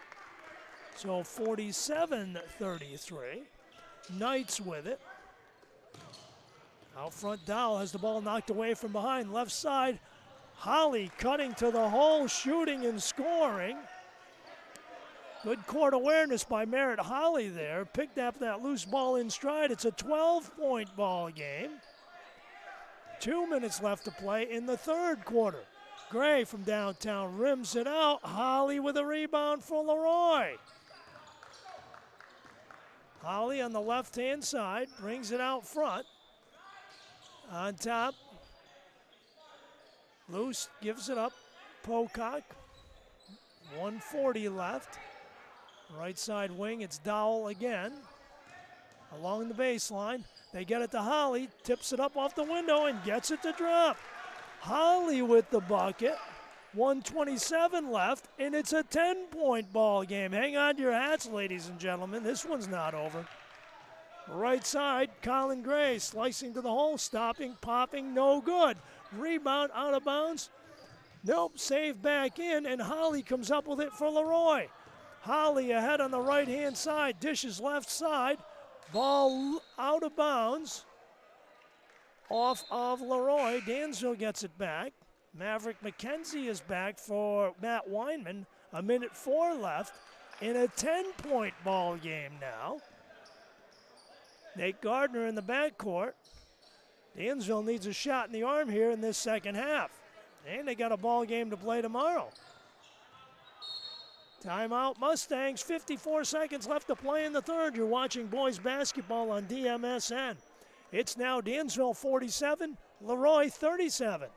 So 47-33. Knights with it. Out front, Dowell has the ball knocked away from behind. Left side, Holly cutting to the hole, shooting and scoring. Good court awareness by Merritt Holly there. Picked up that loose ball in stride. It's a 12-point ball game. 2 minutes left to play in the third quarter. Gray from downtown rims it out. Holly with a rebound for Leroy. Holly on the left-hand side brings it out front. On top, Loose gives it up. Pocock, 1:40 left. Right side wing, it's Dowell again. Along the baseline, they get it to Holly, tips it up off the window and gets it to drop. Holly with the bucket, 1:27 left, and it's a 10-point ball game. Hang on to your hats, ladies and gentlemen. This one's not over. Right side, Colin Gray slicing to the hole, stopping, popping, no good. Rebound out of bounds. Nope, save back in, and Holly comes up with it for Leroy. Holly ahead on the right-hand side, dishes left side. Ball out of bounds. Off of Leroy. Dansville gets it back. Maverick McKenzie is back for Matt Weinman. 1:04 left in a 10-point ball game now. Nate Gardner in the backcourt. Dansville needs a shot in the arm here in this second half. And they got a ball game to play tomorrow. Timeout Mustangs, 54 seconds left to play in the third. You're watching boys basketball on DMSN. It's now Dansville 47, Leroy 37.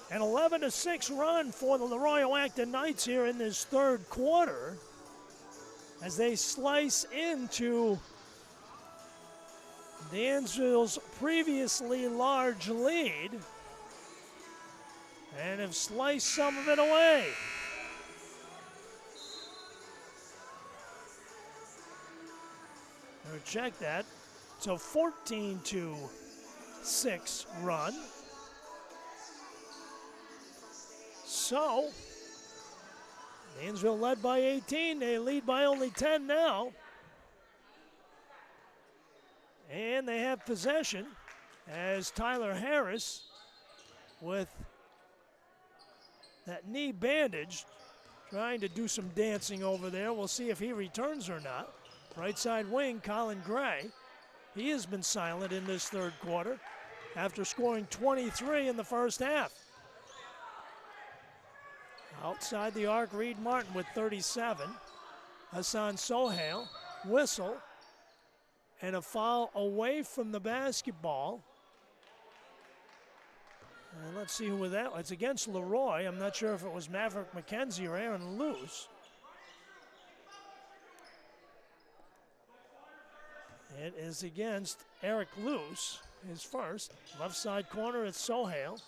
An 11-6 run for the Leroy-Acton Knights here in this third quarter as they slice into Dansville's previously large lead and have sliced some of it away. Or check that. It's a 14-6 run. So, Dansville led by 18. They lead by only 10 now. And they have possession as Tyler Harris, with that knee bandaged, trying to do some dancing over there. We'll see if he returns or not. Right side wing, Colin Gray. He has been silent in this third quarter after scoring 23 in the first half. Outside the arc, Reed Martin with 37. Hassan Sohail, whistle, and a foul away from the basketball. And let's see who that was. It's against Leroy. I'm not sure if it was Maverick McKenzie or Aaron Luce. It is against Eric Luce, his first. Left side corner, it's Sohail.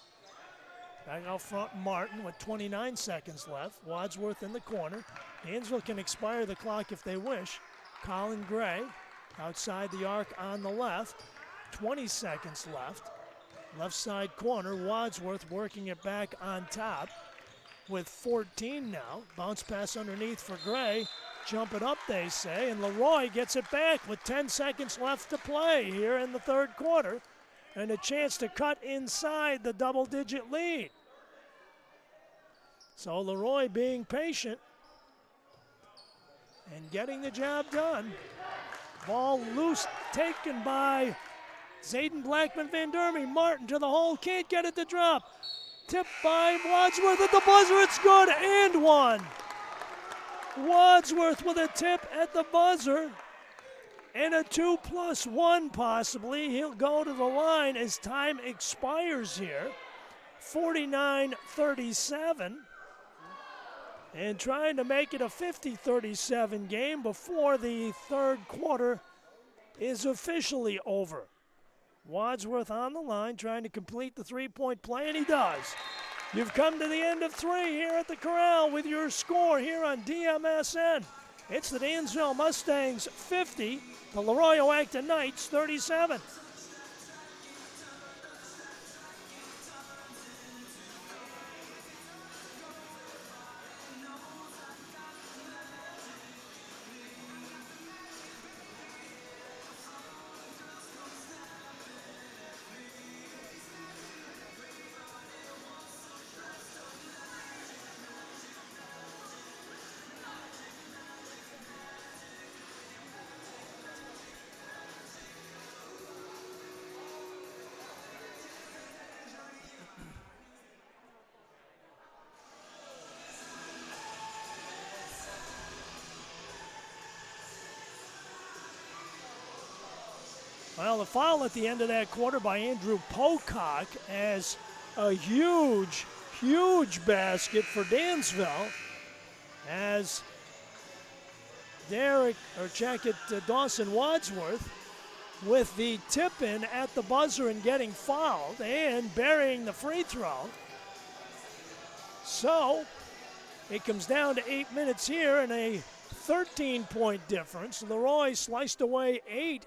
Back out front, Martin with 29 seconds left. Wadsworth in the corner. Dansville can expire the clock if they wish. Colin Gray outside the arc on the left. 20 seconds left. Left side corner, Wadsworth working it back on top with 14 now. Bounce pass underneath for Gray. Jump it up, they say, and Leroy gets it back with 10 seconds left to play here in the third quarter, and a chance to cut inside the double-digit lead. So Leroy being patient and getting the job done. Ball loose, taken by Zayden Blackman Van Dermy. Martin to the hole, can't get it to drop. Tipped by Wadsworth at the buzzer, it's good, and one. Wadsworth with a tip at the buzzer, and a 2+1 possibly. He'll go to the line as time expires here. 49-37. And trying to make it a 50-37 game before the third quarter is officially over. Wadsworth on the line trying to complete the three-point play, and he does. You've come to the end of three here at the Corral with your score here on DMSN. It's the Dansville Mustangs 50, the Leroy-Acton Knights 37. Well, the foul at the end of that quarter by Andrew Pocock as a huge, huge basket for Dansville as Dawson Wadsworth with the tip-in at the buzzer and getting fouled and burying the free throw. So it comes down to 8 minutes here and a 13-point difference. Leroy sliced away 8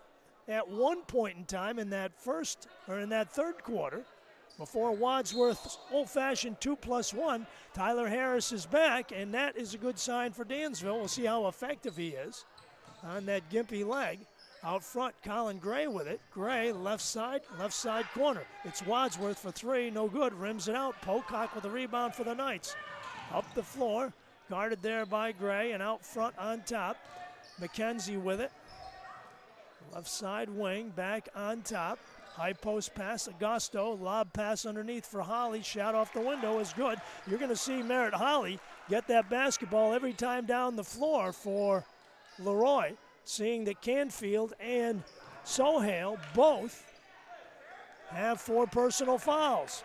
at one point in time in that third quarter before Wadsworth's old-fashioned 2+1. Tyler Harris is back, and that is a good sign for Dansville. We'll see how effective he is on that gimpy leg. Out front, Colin Gray with it. Gray, left side corner. It's Wadsworth for three, no good. Rims it out. Pocock with a rebound for the Knights. Up the floor, guarded there by Gray, and out front on top, McKenzie with it. Left side wing, back on top. High post pass, Augusto. Lob pass underneath for Holly. Shot off the window is good. You're going to see Merritt Holly get that basketball every time down the floor for Leroy. Seeing that Canfield and Sohail both have 4 personal fouls.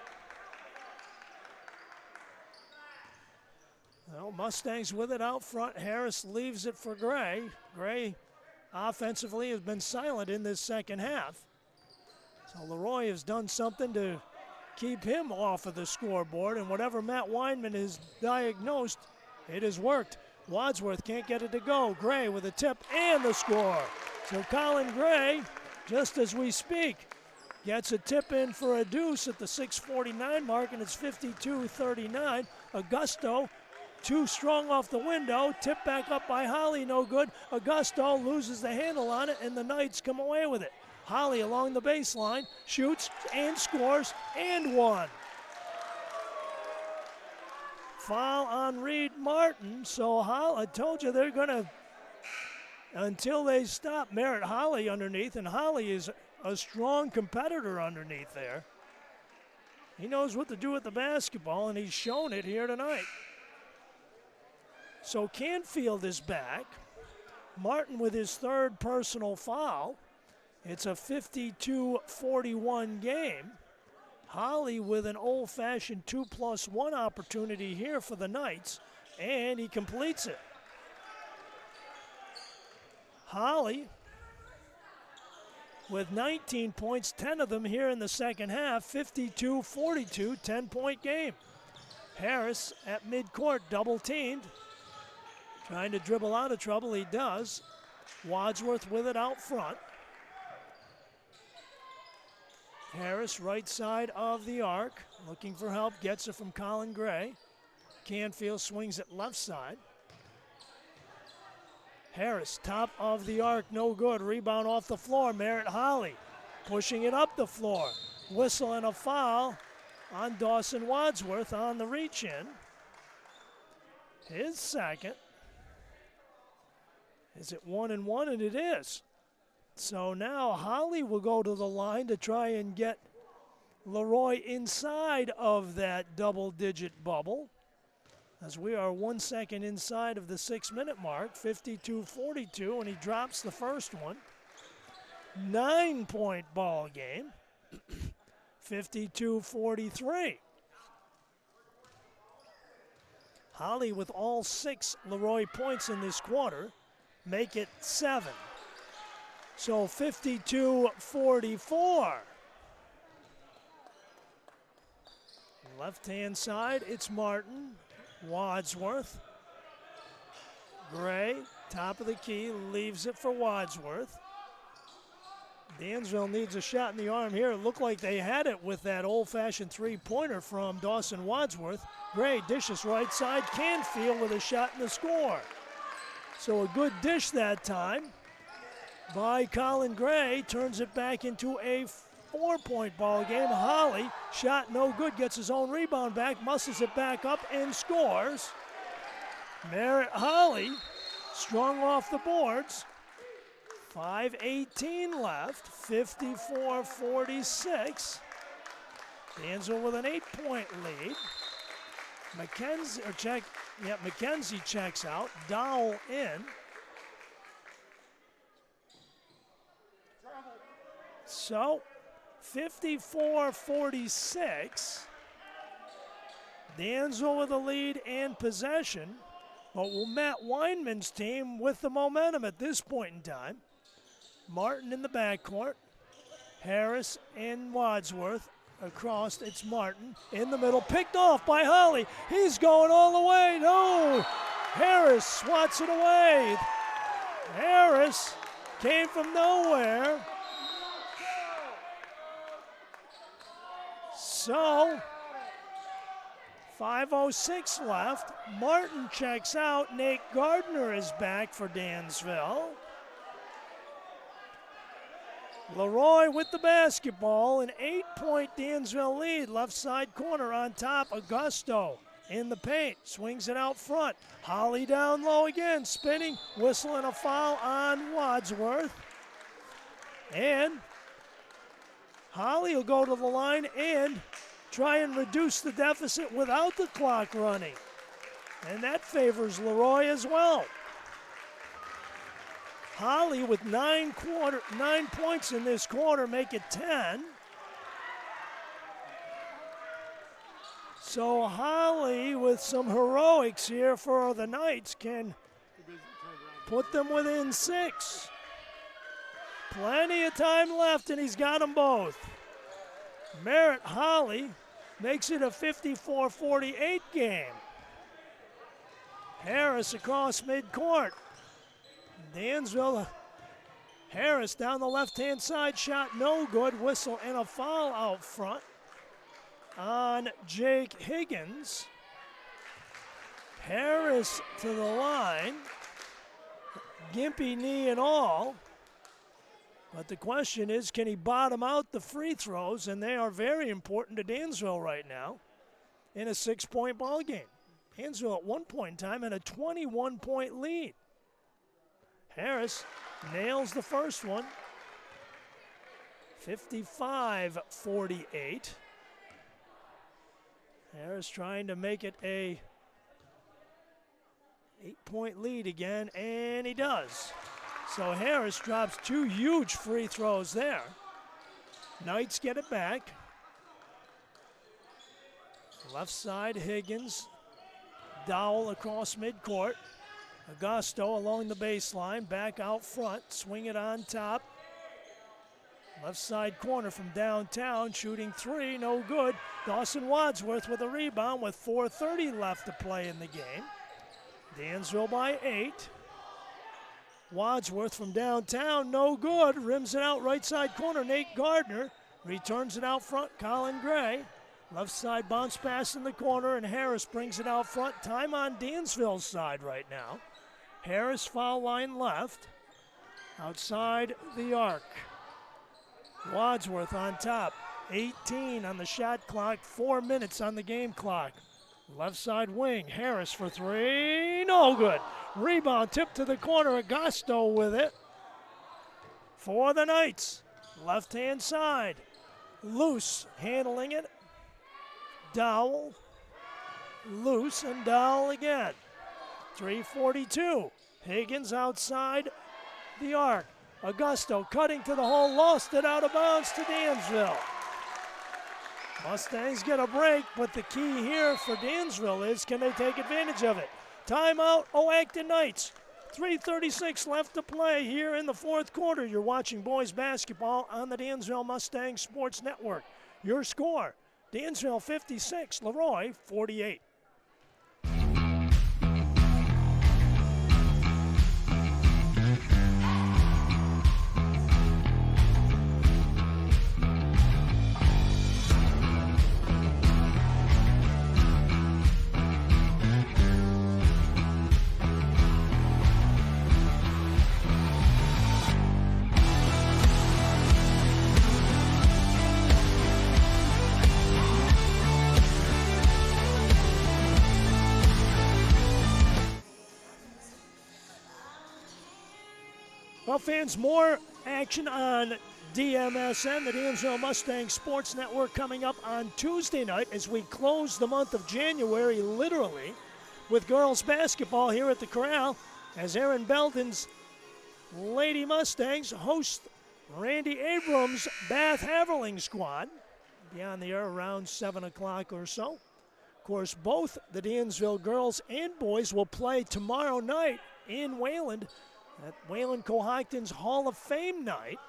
Well, Mustangs with it out front. Harris leaves it for Gray. Gray offensively has been silent in this second half. So Leroy has done something to keep him off of the scoreboard, and whatever Matt Weinman has diagnosed, it has worked. Wadsworth can't get it to go. Gray with a tip and the score. So Colin Gray, just as we speak, gets a tip in for a deuce at the 6:49 mark, and it's 52-39. Augusto, too strong off the window. Tip back up by Holly, no good. Augusto loses the handle on it, and the Knights come away with it. Holly along the baseline, shoots and scores and one. Foul on Reed Martin, so I told you they're going to, until they stop Merritt Holly underneath, and Holly is a strong competitor underneath there. He knows what to do with the basketball, and he's shown it here tonight. So Canfield is back. Martin with his third personal foul. It's a 52-41 game. Holly with an old-fashioned 2+1 opportunity here for the Knights, and he completes it. Holly with 19 points, 10 of them here in the second half, 52-42, 10-point game. Harris at midcourt, double-teamed. Trying to dribble out of trouble, he does. Wadsworth with it out front. Harris, right side of the arc, looking for help, gets it from Colin Gray. Canfield swings it left side. Harris, top of the arc, no good. Rebound off the floor, Merritt Holly pushing it up the floor. Whistle and a foul on Dawson Wadsworth on the reach in. His second. Is it 1-1? And it is. So now Holly will go to the line to try and get Leroy inside of that double-digit bubble, as we are 1 second inside of the 6-minute mark, 52-42, and he drops the first one. 9-point ball game, 52-43. Holly with all 6 Leroy points in this quarter make it 7. So 52-44. Left-hand side, it's Martin, Wadsworth. Gray, top of the key, leaves it for Wadsworth. Dansville needs a shot in the arm here. It looked like they had it with that old-fashioned three-pointer from Dawson Wadsworth. Gray dishes right side, Canfield with a shot and the score. So a good dish that time by Colin Gray, turns it back into a 4-point ball game. Holly, shot no good, gets his own rebound back, muscles it back up and scores. Merritt Holly, strong off the boards. 5:18 left, 54-46. Dansville with an 8-point lead. McKenzie checks out, Dowell in. So, 54-46. Dansville with the lead and possession. But Matt Weinman's team with the momentum at this point in time. Martin in the backcourt. Harris and Wadsworth across. It's Martin in the middle. Picked off by Holly. He's going all the way. No! Harris swats it away. Harris came from nowhere. So, 5:06 left. Martin checks out. Nate Gardner is back for Dansville. Leroy with the basketball. An 8-point Dansville lead. Left side corner on top. Augusto in the paint. Swings it out front. Holly down low again. Spinning. Whistle and a foul on Wadsworth. And Holly will go to the line and try and reduce the deficit without the clock running. And that favors Leroy as well. Holly with 9 points in this quarter, make it 10. So Holly, with some heroics here for the Knights, can put them within 6. Plenty of time left, and he's got them both. Merritt Holly makes it a 54-48 game. Harris across midcourt. Dansville, Harris down the left-hand side, shot no good, whistle and a foul out front on Jake Higgins. Harris to the line, gimpy knee and all. But the question is, can he bottom out the free throws? And they are very important to Dansville right now in a 6-point ball game. Dansville at one point in time had a 21-point lead. Harris nails the first one, 55-48. Harris trying to make it a 8-point lead again, and he does. So Harris drops 2 huge free throws there. Knights get it back. Left side, Higgins. Dowell across midcourt. Augusto along the baseline, back out front, swing it on top. Left side corner from downtown, shooting 3, no good. Dawson Wadsworth with a rebound with 4:30 left to play in the game. Dansville by 8. Wadsworth from downtown, no good. Rims it out right side corner, Nate Gardner. Returns it out front, Colin Gray. Left side bounce pass in the corner, and Harris brings it out front. Time on Dansville's side right now. Harris foul line left. Outside the arc. Wadsworth on top. 18 on the shot clock, 4 minutes on the game clock. Left side wing, Harris for 3, no good. Rebound, tip to the corner, Augusto with it. For the Knights, left-hand side. Loose handling it. Dowell, loose and Dowell again. 3:42, Higgins outside the arc. Augusto cutting to the hole, lost it out of bounds to Dansville. Mustangs get a break, but the key here for Dansville is, can they take advantage of it? Timeout, Acton Knights. 3:36 left to play here in the fourth quarter. You're watching boys basketball on the Dansville Mustang Sports Network. Your score, Dansville 56, Leroy 48. Well, fans, more action on DMSN, the Dansville Mustang Sports Network, coming up on Tuesday night as we close the month of January, literally, with girls basketball here at the Corral, as Aaron Belden's Lady Mustangs host Randy Abrams' Bath Haverling squad. Be on the air around 7 o'clock or so. Of course, both the Dansville girls and boys will play tomorrow night in Wayland at Wayland Cohocton's Hall of Fame night.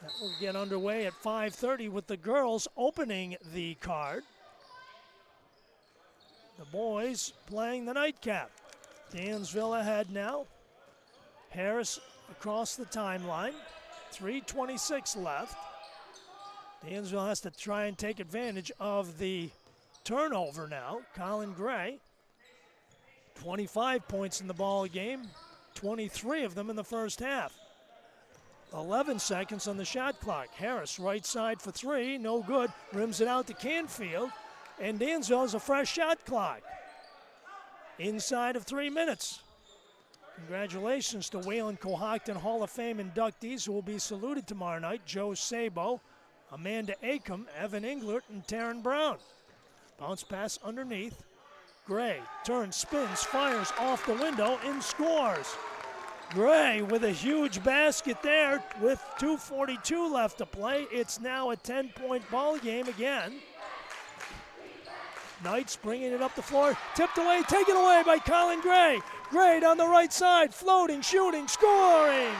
That will get underway at 5:30 with the girls opening the card. The boys playing the nightcap. Dansville ahead now. Harris across the timeline. 3:26 left. Dansville has to try and take advantage of the turnover now. Colin Gray, 25 points in the ball game. 23 of them in the first half. 11 seconds on the shot clock. Harris right side for 3, no good. Rims it out to Canfield, and Dansville has a fresh shot clock. Inside of 3 minutes. Congratulations to Wayland Cohocton Hall of Fame inductees who will be saluted tomorrow night. Joe Sabo, Amanda Acom, Evan Englert, and Taryn Brown. Bounce pass underneath. Gray turns, spins, fires off the window, and scores. Gray with a huge basket there with 2:42 left to play. It's now a 10-point ball game again. Knights bringing it up the floor, tipped away, taken away by Colin Gray. Gray down the right side, floating, shooting, scoring.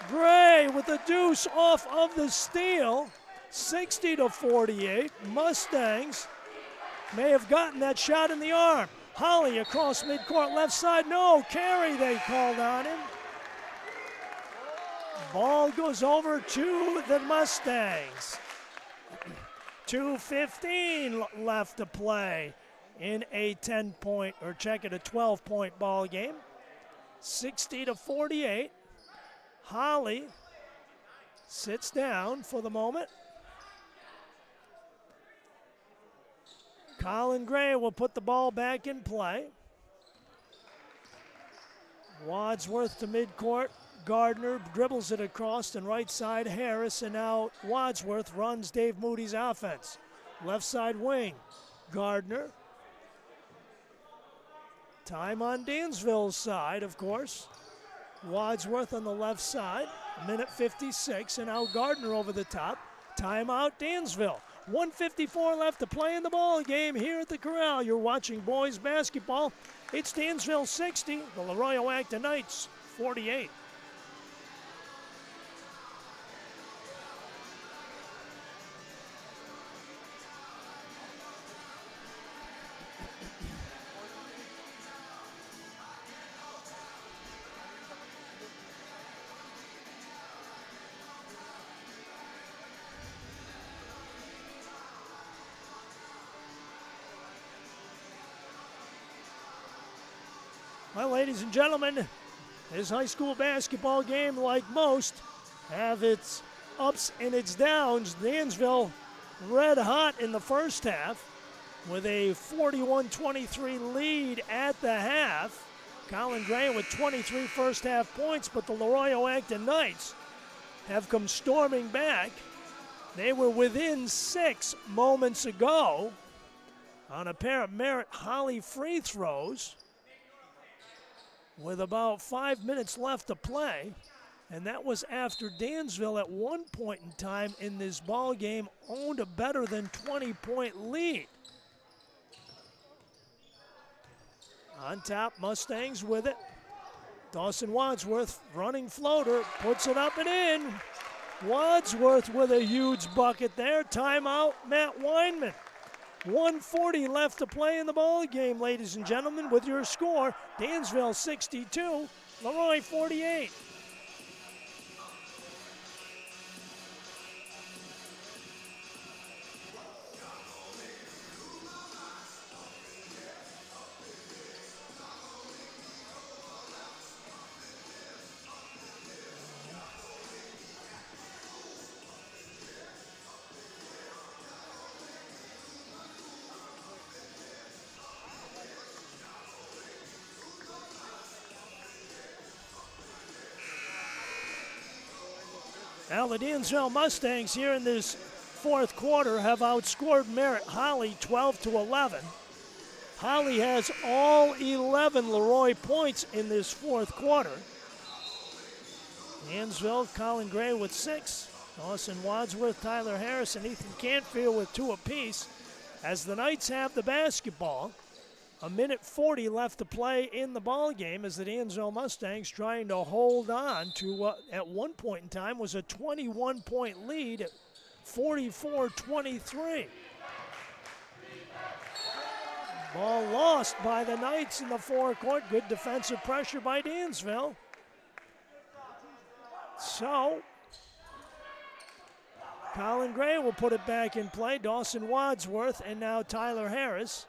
Gray with the deuce off of the steal, 60-48. Mustangs may have gotten that shot in the arm. Holly across midcourt left side, no, carry they called on him. Ball goes over to the Mustangs. 2:15 left to play in a 10-point, or check it, a 12-point ball game. 60-48. Holly sits down for the moment. Colin Gray will put the ball back in play. Wadsworth to midcourt. Gardner dribbles it across and right side Harris, and now Wadsworth runs Dave Moody's offense. Left side wing, Gardner. Time on Dansville's side, of course. Wadsworth on the left side, minute 56, and now Gardner over the top. Timeout Dansville. 1:54 left to play in the ball game here at the Corral. You're watching boys basketball. It's Dansville 60, the Leroy-Oakton Knights 48. Well, ladies and gentlemen, this high school basketball game, like most, have its ups and its downs. Dansville red hot in the first half with a 41-23 lead at the half. Colin Gray with 23 first half points, but the Leroy-Oakton Knights have come storming back. They were within 6 moments ago on a pair of Merritt Holly free throws with about 5 minutes left to play, and that was after Dansville at one point in time in this ball game owned a better than 20-point lead. On top, Mustangs with it. Dawson Wadsworth, running floater, puts it up and in. Wadsworth with a huge bucket there. Timeout, Matt Weinman. 1:40 left to play in the ball game, ladies and gentlemen, with your score, Dansville 62, Leroy 48. Now the Dansville Mustangs here in this fourth quarter have outscored Merritt Holly 12-11. Holly has all 11 Leroy points in this fourth quarter. Dansville, Colin Gray with 6. Dawson Wadsworth, Tyler Harris, and Ethan Cantfield with 2 apiece. As the Knights have the basketball, a minute 40 left to play in the ball game as the Dansville Mustangs trying to hold on to what at one point in time was a 21-point lead at 44-23. Ball lost by the Knights in the forecourt. Good defensive pressure by Dansville. So, Colin Gray will put it back in play. Dawson Wadsworth and now Tyler Harris.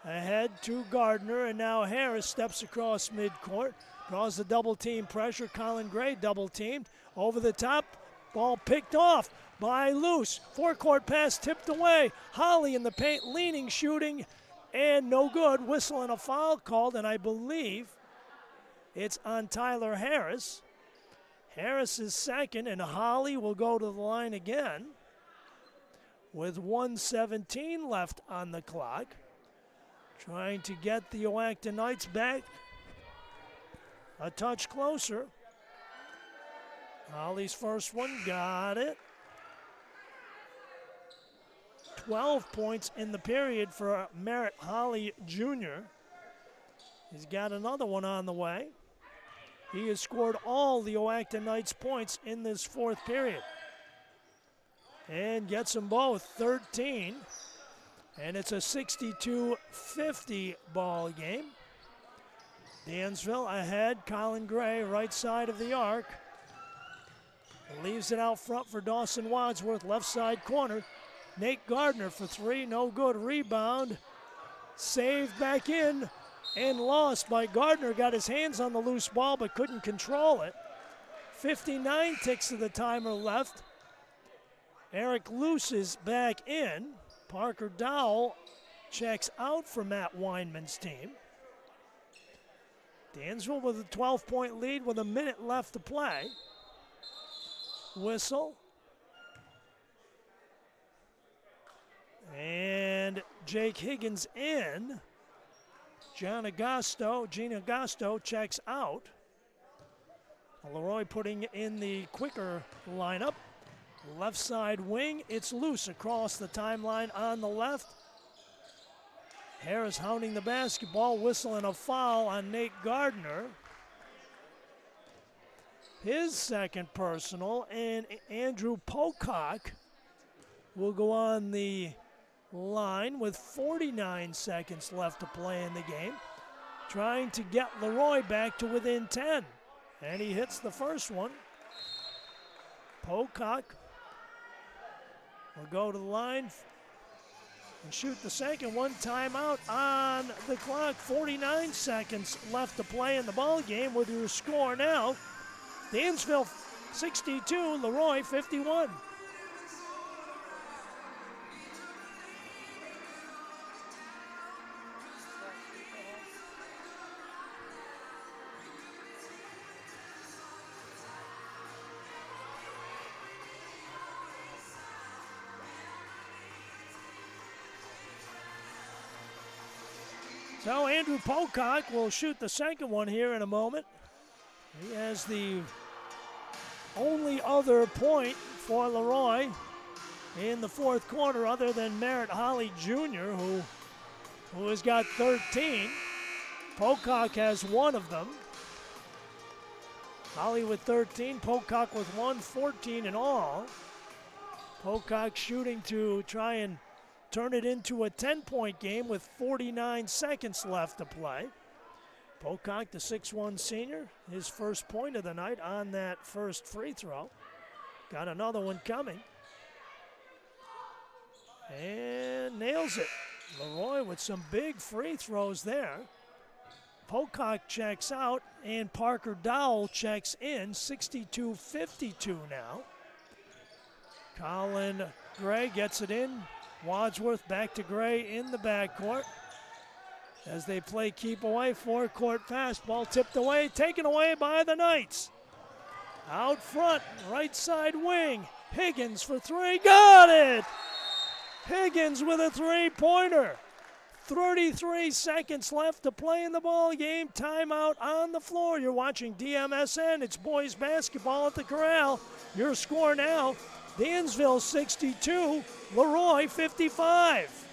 Ahead to Gardner, and now Harris steps across midcourt, draws the double team pressure. Colin Gray double teamed. Over the top, ball picked off by Luce. Forecourt pass tipped away. Holly in the paint, leaning, shooting, and no good. Whistle and a foul called, and I believe it's on Tyler Harris. Harris is second, and Holly will go to the line again with 1:17 left on the clock. Trying to get the Oakton Knights back a touch closer. Holly's first one, got it. 12 points in the period for Merritt Holly Jr. He's got another one on the way. He has scored all the Oakton Knights points in this fourth period. And gets them both 13. And it's a 62-50 ball game. Dansville ahead. Colin Gray, right side of the arc. Leaves it out front for Dawson Wadsworth, left side corner. Nate Gardner for three, no good. Rebound, saved back in and lost by Gardner. Got his hands on the loose ball but couldn't control it. 59 ticks of the timer left. Eric Luce is back in. Parker Dowell checks out for Matt Weinman's team. Dansville with a 12-point lead with a minute left to play. Whistle. And Jake Higgins in. Gene Agosto checks out. Leroy putting in the quicker lineup. Left side wing, it's loose across the timeline on the left. Harris hounding the basketball, whistle and a foul on Nate Gardner. His second personal, and Andrew Pocock will go on the line with 49 seconds left to play in the game, trying to get Leroy back to within 10. And he hits the first one. Pocock will go to the line and shoot the second one. Timeout on the clock. 49 seconds left to play in the ball game. With your score now, Dansville 62, Leroy 51. So Andrew Pocock will shoot the second one here in a moment. He has the only other point for Leroy in the fourth quarter other than Merritt Holly Jr., who has got 13. Pocock has one of them. Holly with 13, Pocock with 1, 14 in all. Pocock shooting to try and turn it into a 10-point game with 49 seconds left to play. Pocock, the 6'1 senior, his first point of the night on that first free throw. Got another one coming. And nails it. Leroy with some big free throws there. Pocock checks out, and Parker Dowell checks in. 62-52 now. Colin Gray gets it in. Wadsworth back to Gray in the backcourt as they play keep away. Forecourt pass, ball tipped away, taken away by the Knights. Out front, right side wing, Higgins for three, got it! Higgins with a three-pointer. 33 seconds left to play in the ball game. Timeout on the floor. You're watching DMSN. It's boys basketball at the Corral. Your score now, Dansville 62, Leroy 55.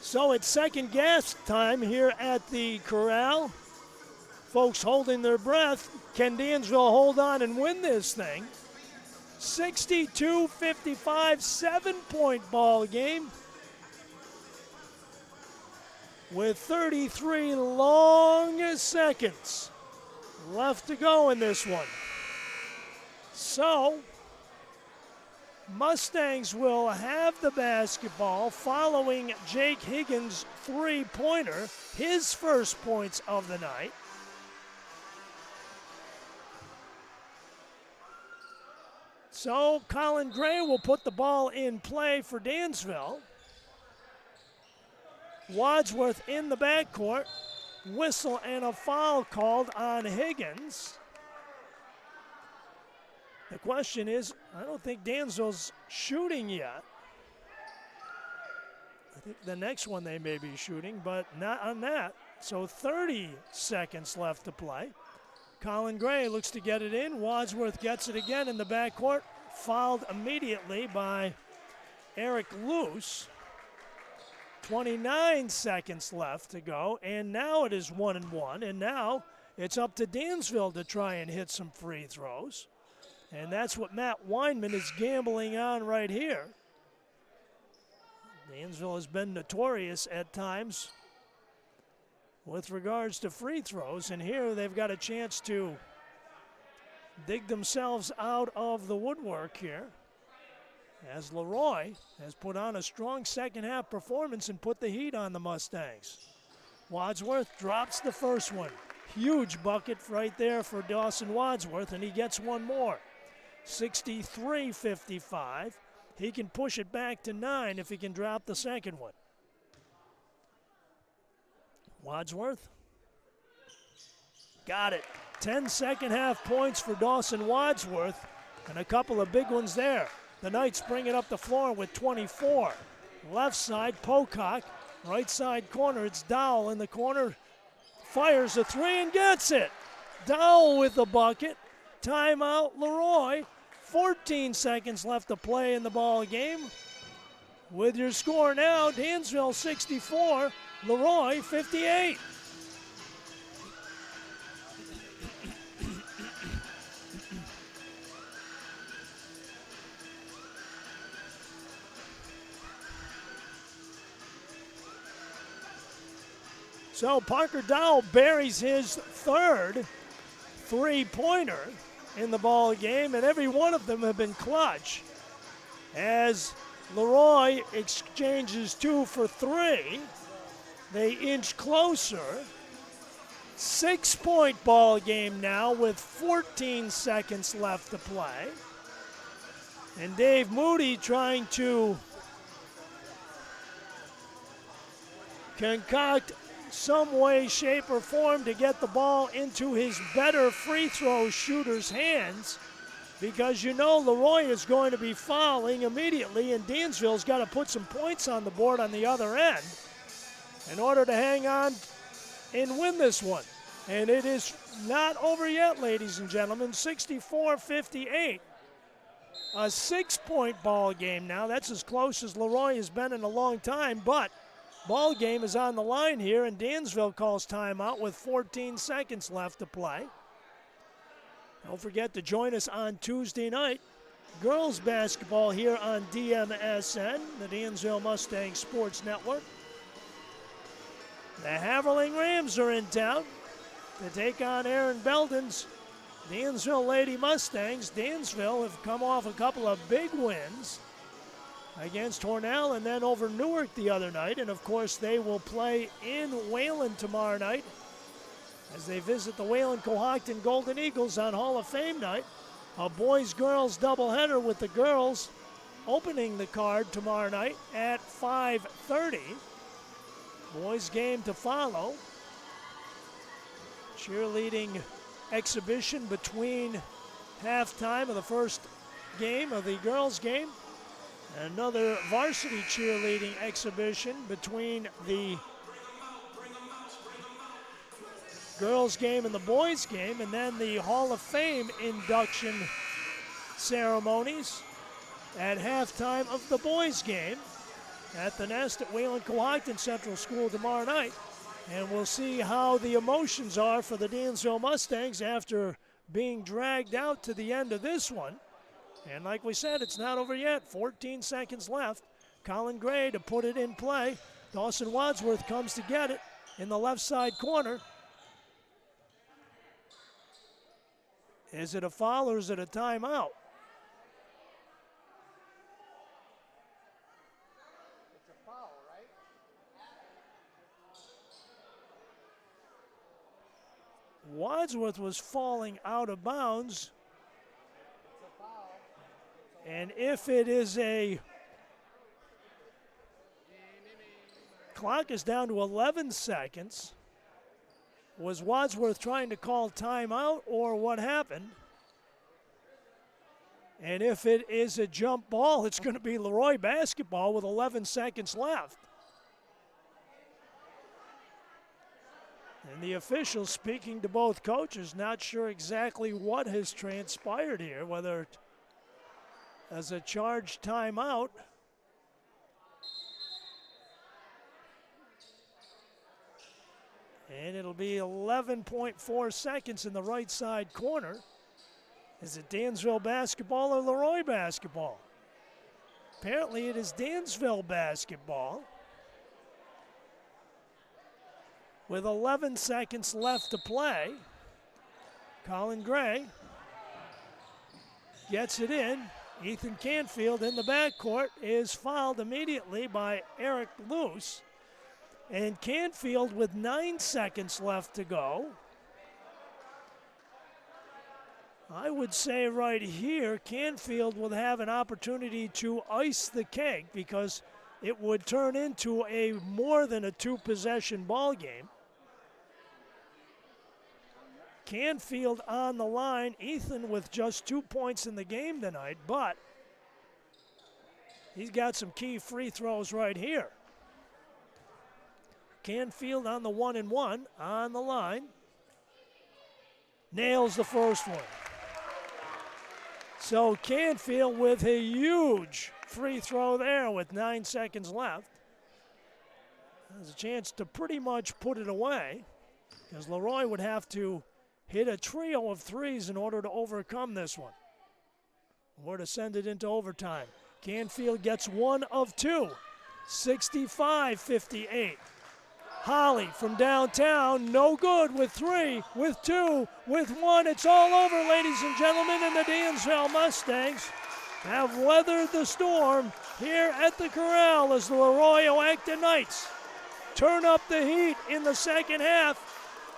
So it's second gas time here at the Corral. Folks holding their breath. Can Dansville hold on and win this thing? 62-55, 7-point ball game with 33 long seconds left to go in this one. So Mustangs will have the basketball following Jake Higgins' three-pointer, his first points of the night. So Colin Gray will put the ball in play for Dansville. Wadsworth in the backcourt. Whistle and a foul called on Higgins. The question is, I don't think Dansville's shooting yet. think the next one they may be shooting, but not on that. So 30 seconds left to play. Colin Gray looks to get it in. Wadsworth gets it again in the backcourt. Fouled immediately by Eric Luce. 29 seconds left to go, and now it is 1-1, and now it's up to Dansville to try and hit some free throws. And that's what Matt Weinman is gambling on right here. Dansville has been notorious at times with regards to free throws, and here they've got a chance to dig themselves out of the woodwork here, as Leroy has put on a strong second half performance and put the heat on the Mustangs. Wadsworth drops the first one. Huge bucket right there for Dawson Wadsworth, and he gets one more. 63-55. He can push it back to 9 if he can drop the second one. Wadsworth got it. 10 second half points for Dawson Wadsworth, and a couple of big ones there. The Knights bring it up the floor with 24. Left side, Pocock. Right side corner, it's Dowell in the corner. Fires a three and gets it. Dowell with the bucket. Timeout, Leroy. 14 seconds left to play in the ball game. With your score now, Dansville 64, Leroy 58. So Parker Dowell buries his third three-pointer in the ball game, and every one of them have been clutch. As Leroy exchanges 2 for 3, they inch closer. 6-point ball game now with 14 seconds left to play. And Dave Moody trying to concoct some way, shape, or form to get the ball into his better free throw shooter's hands, because you know Leroy is going to be fouling immediately, and Dansville's got to put some points on the board on the other end in order to hang on and win this one. And it is not over yet, ladies and gentlemen. 64-58. A 6-point ball game now. That's as close as Leroy has been in a long time, but ball game is on the line here, and Dansville calls timeout with 14 seconds left to play. Don't forget to join us on Tuesday night. Girls basketball here on DMSN, the Dansville Mustang Sports Network. The Haverling Rams are in town to take on Aaron Belden's Dansville Lady Mustangs. Dansville have come off a couple of big wins against Hornell and then over Newark the other night. And, of course, they will play in Wayland tomorrow night as they visit the Wayland-Cohocton Golden Eagles on Hall of Fame night. A boys-girls doubleheader with the girls opening the card tomorrow night at 5:30. Boys game to follow. Cheerleading exhibition between halftime of the first game of the girls game. Another varsity cheerleading exhibition between the girls game and the boys game, and then the Hall of Fame induction ceremonies at halftime of the boys game at the Nest at Wayland-Cohocton Central School tomorrow night. And we'll see how the emotions are for the Dansville Mustangs after being dragged out to the end of this one. And like we said, it's not over yet. 14 seconds left. Colin Gray to put it in play. Dawson Wadsworth comes to get it in the left side corner. Is it a foul or is it a timeout? It's a foul, right? Wadsworth was falling out of bounds. It's a foul. And if it is a clock is down to 11 seconds. Was Wadsworth trying to call timeout or what happened? And if it is a jump ball, it's going to be Leroy basketball with 11 seconds left. And the officials speaking to both coaches, not sure exactly what has transpired here, whether it as a charged timeout. And it'll be 11.4 seconds in the right side corner. Is it Dansville basketball or Leroy basketball? Apparently it is Dansville basketball. With 11 seconds left to play, Colin Gray gets it in. Ethan Canfield in the backcourt is fouled immediately by Eric Luce. And Canfield with 9 seconds left to go. I would say right here, Canfield will have an opportunity to ice the cake because it would turn into a more than a 2-possession ball game. Canfield on the line. Ethan with just 2 points in the game tonight, but he's got some key free throws right here. Canfield on the 1-and-1 on the line. Nails the first one. So Canfield with a huge free throw there with 9 seconds left. Has a chance to pretty much put it away because Leroy would have to hit a trio of threes in order to overcome this one or to send it into overtime. Canfield gets 1 of 2, 65-58. Holly from downtown, no good with 3, with 2, with 1. It's all over, ladies and gentlemen, and the Dansville Mustangs have weathered the storm here at the Corral as the Leroy Oakton Knights turn up the heat in the second half.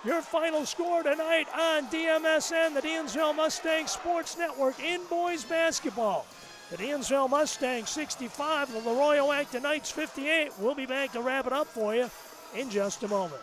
Your final score tonight on DMSN, the Dansville Mustangs Sports Network, in boys basketball. The Dansville Mustangs 65, the Leroy Oakton Knights 58. We'll be back to wrap it up for you in just a moment.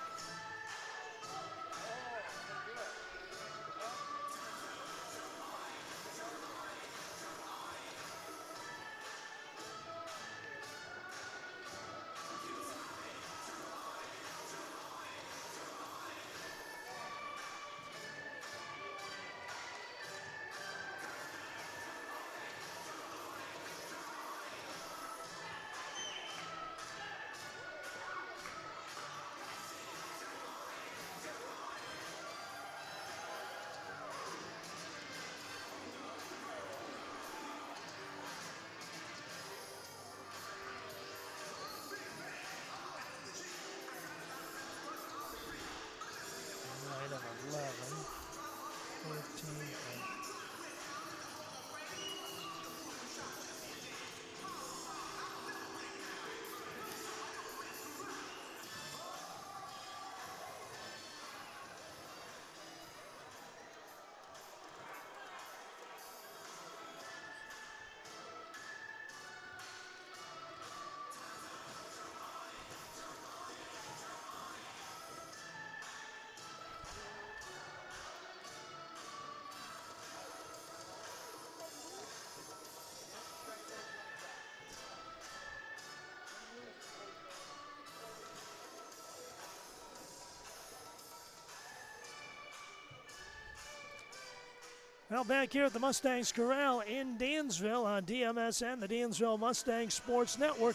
Well, back here at the Mustangs Corral in Dansville on DMSN, the Dansville Mustangs Sports Network.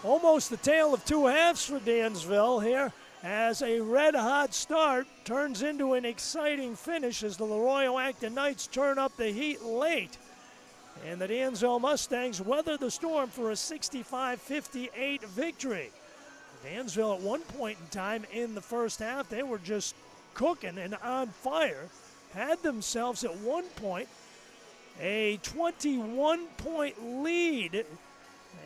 Almost the tale of two halves for Dansville here as a red-hot start turns into an exciting finish as the Leroy Oakton Knights turn up the heat late. And the Dansville Mustangs weather the storm for a 65-58 victory. Dansville at one point in time in the first half, they were just cooking and on fire. Had themselves at one point a 21-point lead.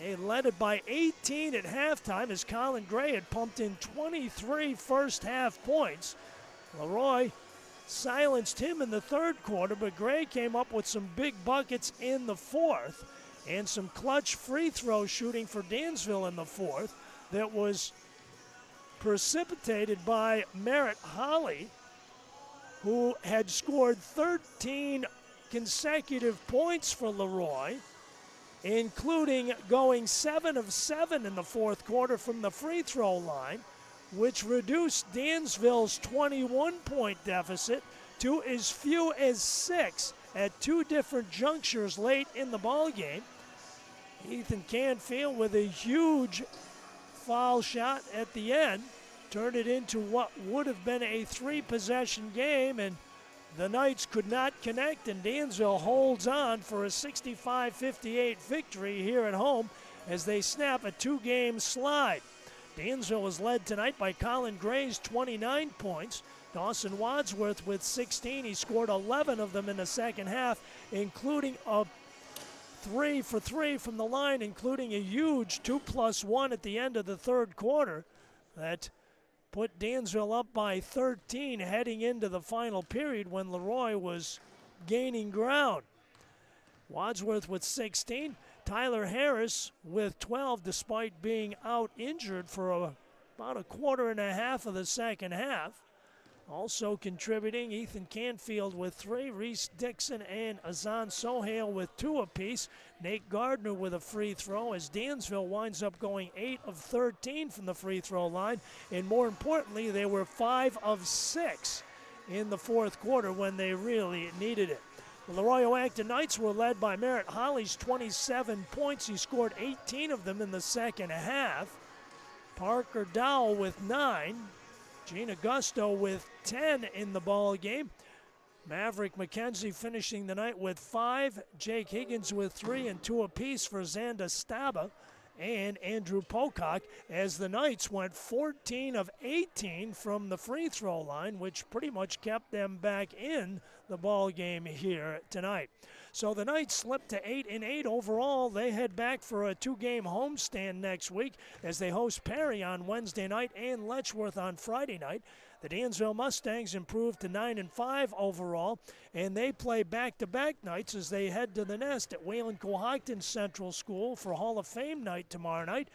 They led it by 18 at halftime as Colin Gray had pumped in 23 first-half points. Leroy silenced him in the third quarter, but Gray came up with some big buckets in the fourth and some clutch free throw shooting for Dansville in the fourth that was precipitated by Merritt Holly, who had scored 13 consecutive points for Leroy, including going 7 of 7 in the fourth quarter from the free throw line. which reduced Dansville's 21-point deficit to as few as 6 at two different junctures late in the ballgame. Ethan Canfield with a huge foul shot at the end turned it into what would have been a three-possession game, and the Knights could not connect, and Dansville holds on for a 65-58 victory here at home as they snap a two-game slide. Dansville was led tonight by Colin Gray's 29 points. Dawson Wadsworth with 16. He scored 11 of them in the second half, including a 3 for 3 from the line, including a huge 2+1 at the end of the third quarter that put Dansville up by 13 heading into the final period when Leroy was gaining ground. Wadsworth with 16. Tyler Harris with 12 despite being out injured for about a quarter and a half of the second half. Also contributing, Ethan Canfield with 3, Reese Dixon and Azan Sohail with 2 apiece. Nate Gardner with a free throw as Dansville winds up going 8 of 13 from the free throw line. And more importantly, they were 5 of 6 in the fourth quarter when they really needed it. The Leroy Acton Knights were led by Merritt Holly's 27 points. He scored 18 of them in the second half. Parker Dowell with 9. Gene Augusto with 10 in the ball game. Maverick McKenzie finishing the night with 5. Jake Higgins with 3 and 2 apiece for Xander Staba and Andrew Pocock as the Knights went 14 of 18 from the free throw line, which pretty much kept them back in the ball game here tonight. So the Knights slipped to 8-8 overall. They head back for a 2-game homestand next week as they host Perry on Wednesday night and Letchworth on Friday night. The Dansville Mustangs improved to 9-5 overall, and they play back-to-back nights as they head to the nest at Wayland Cohocton Central School for Hall of Fame night tomorrow night.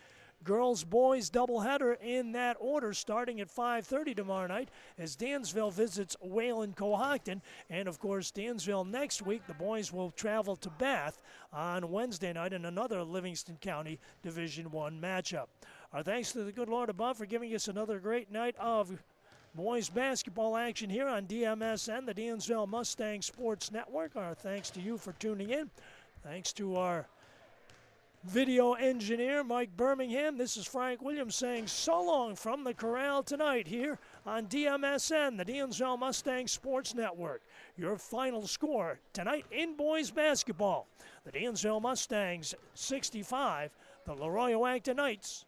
Girls-boys doubleheader in that order starting at 5:30 tomorrow night as Dansville visits Wayland Cohocton. And, of course, Dansville next week, the boys will travel to Bath on Wednesday night in another Livingston County Division I matchup. Our thanks to the good Lord above for giving us another great night of boys basketball action here on DMSN, the Dansville Mustang Sports Network. Our thanks to you for tuning in. Thanks to our video engineer, Mike Birmingham. This is Frank Williams saying so long from the corral tonight here on DMSN, the Dansville Mustang Sports Network. Your final score tonight in boys basketball. The Dansville Mustangs 65, the Leroy Acton Knights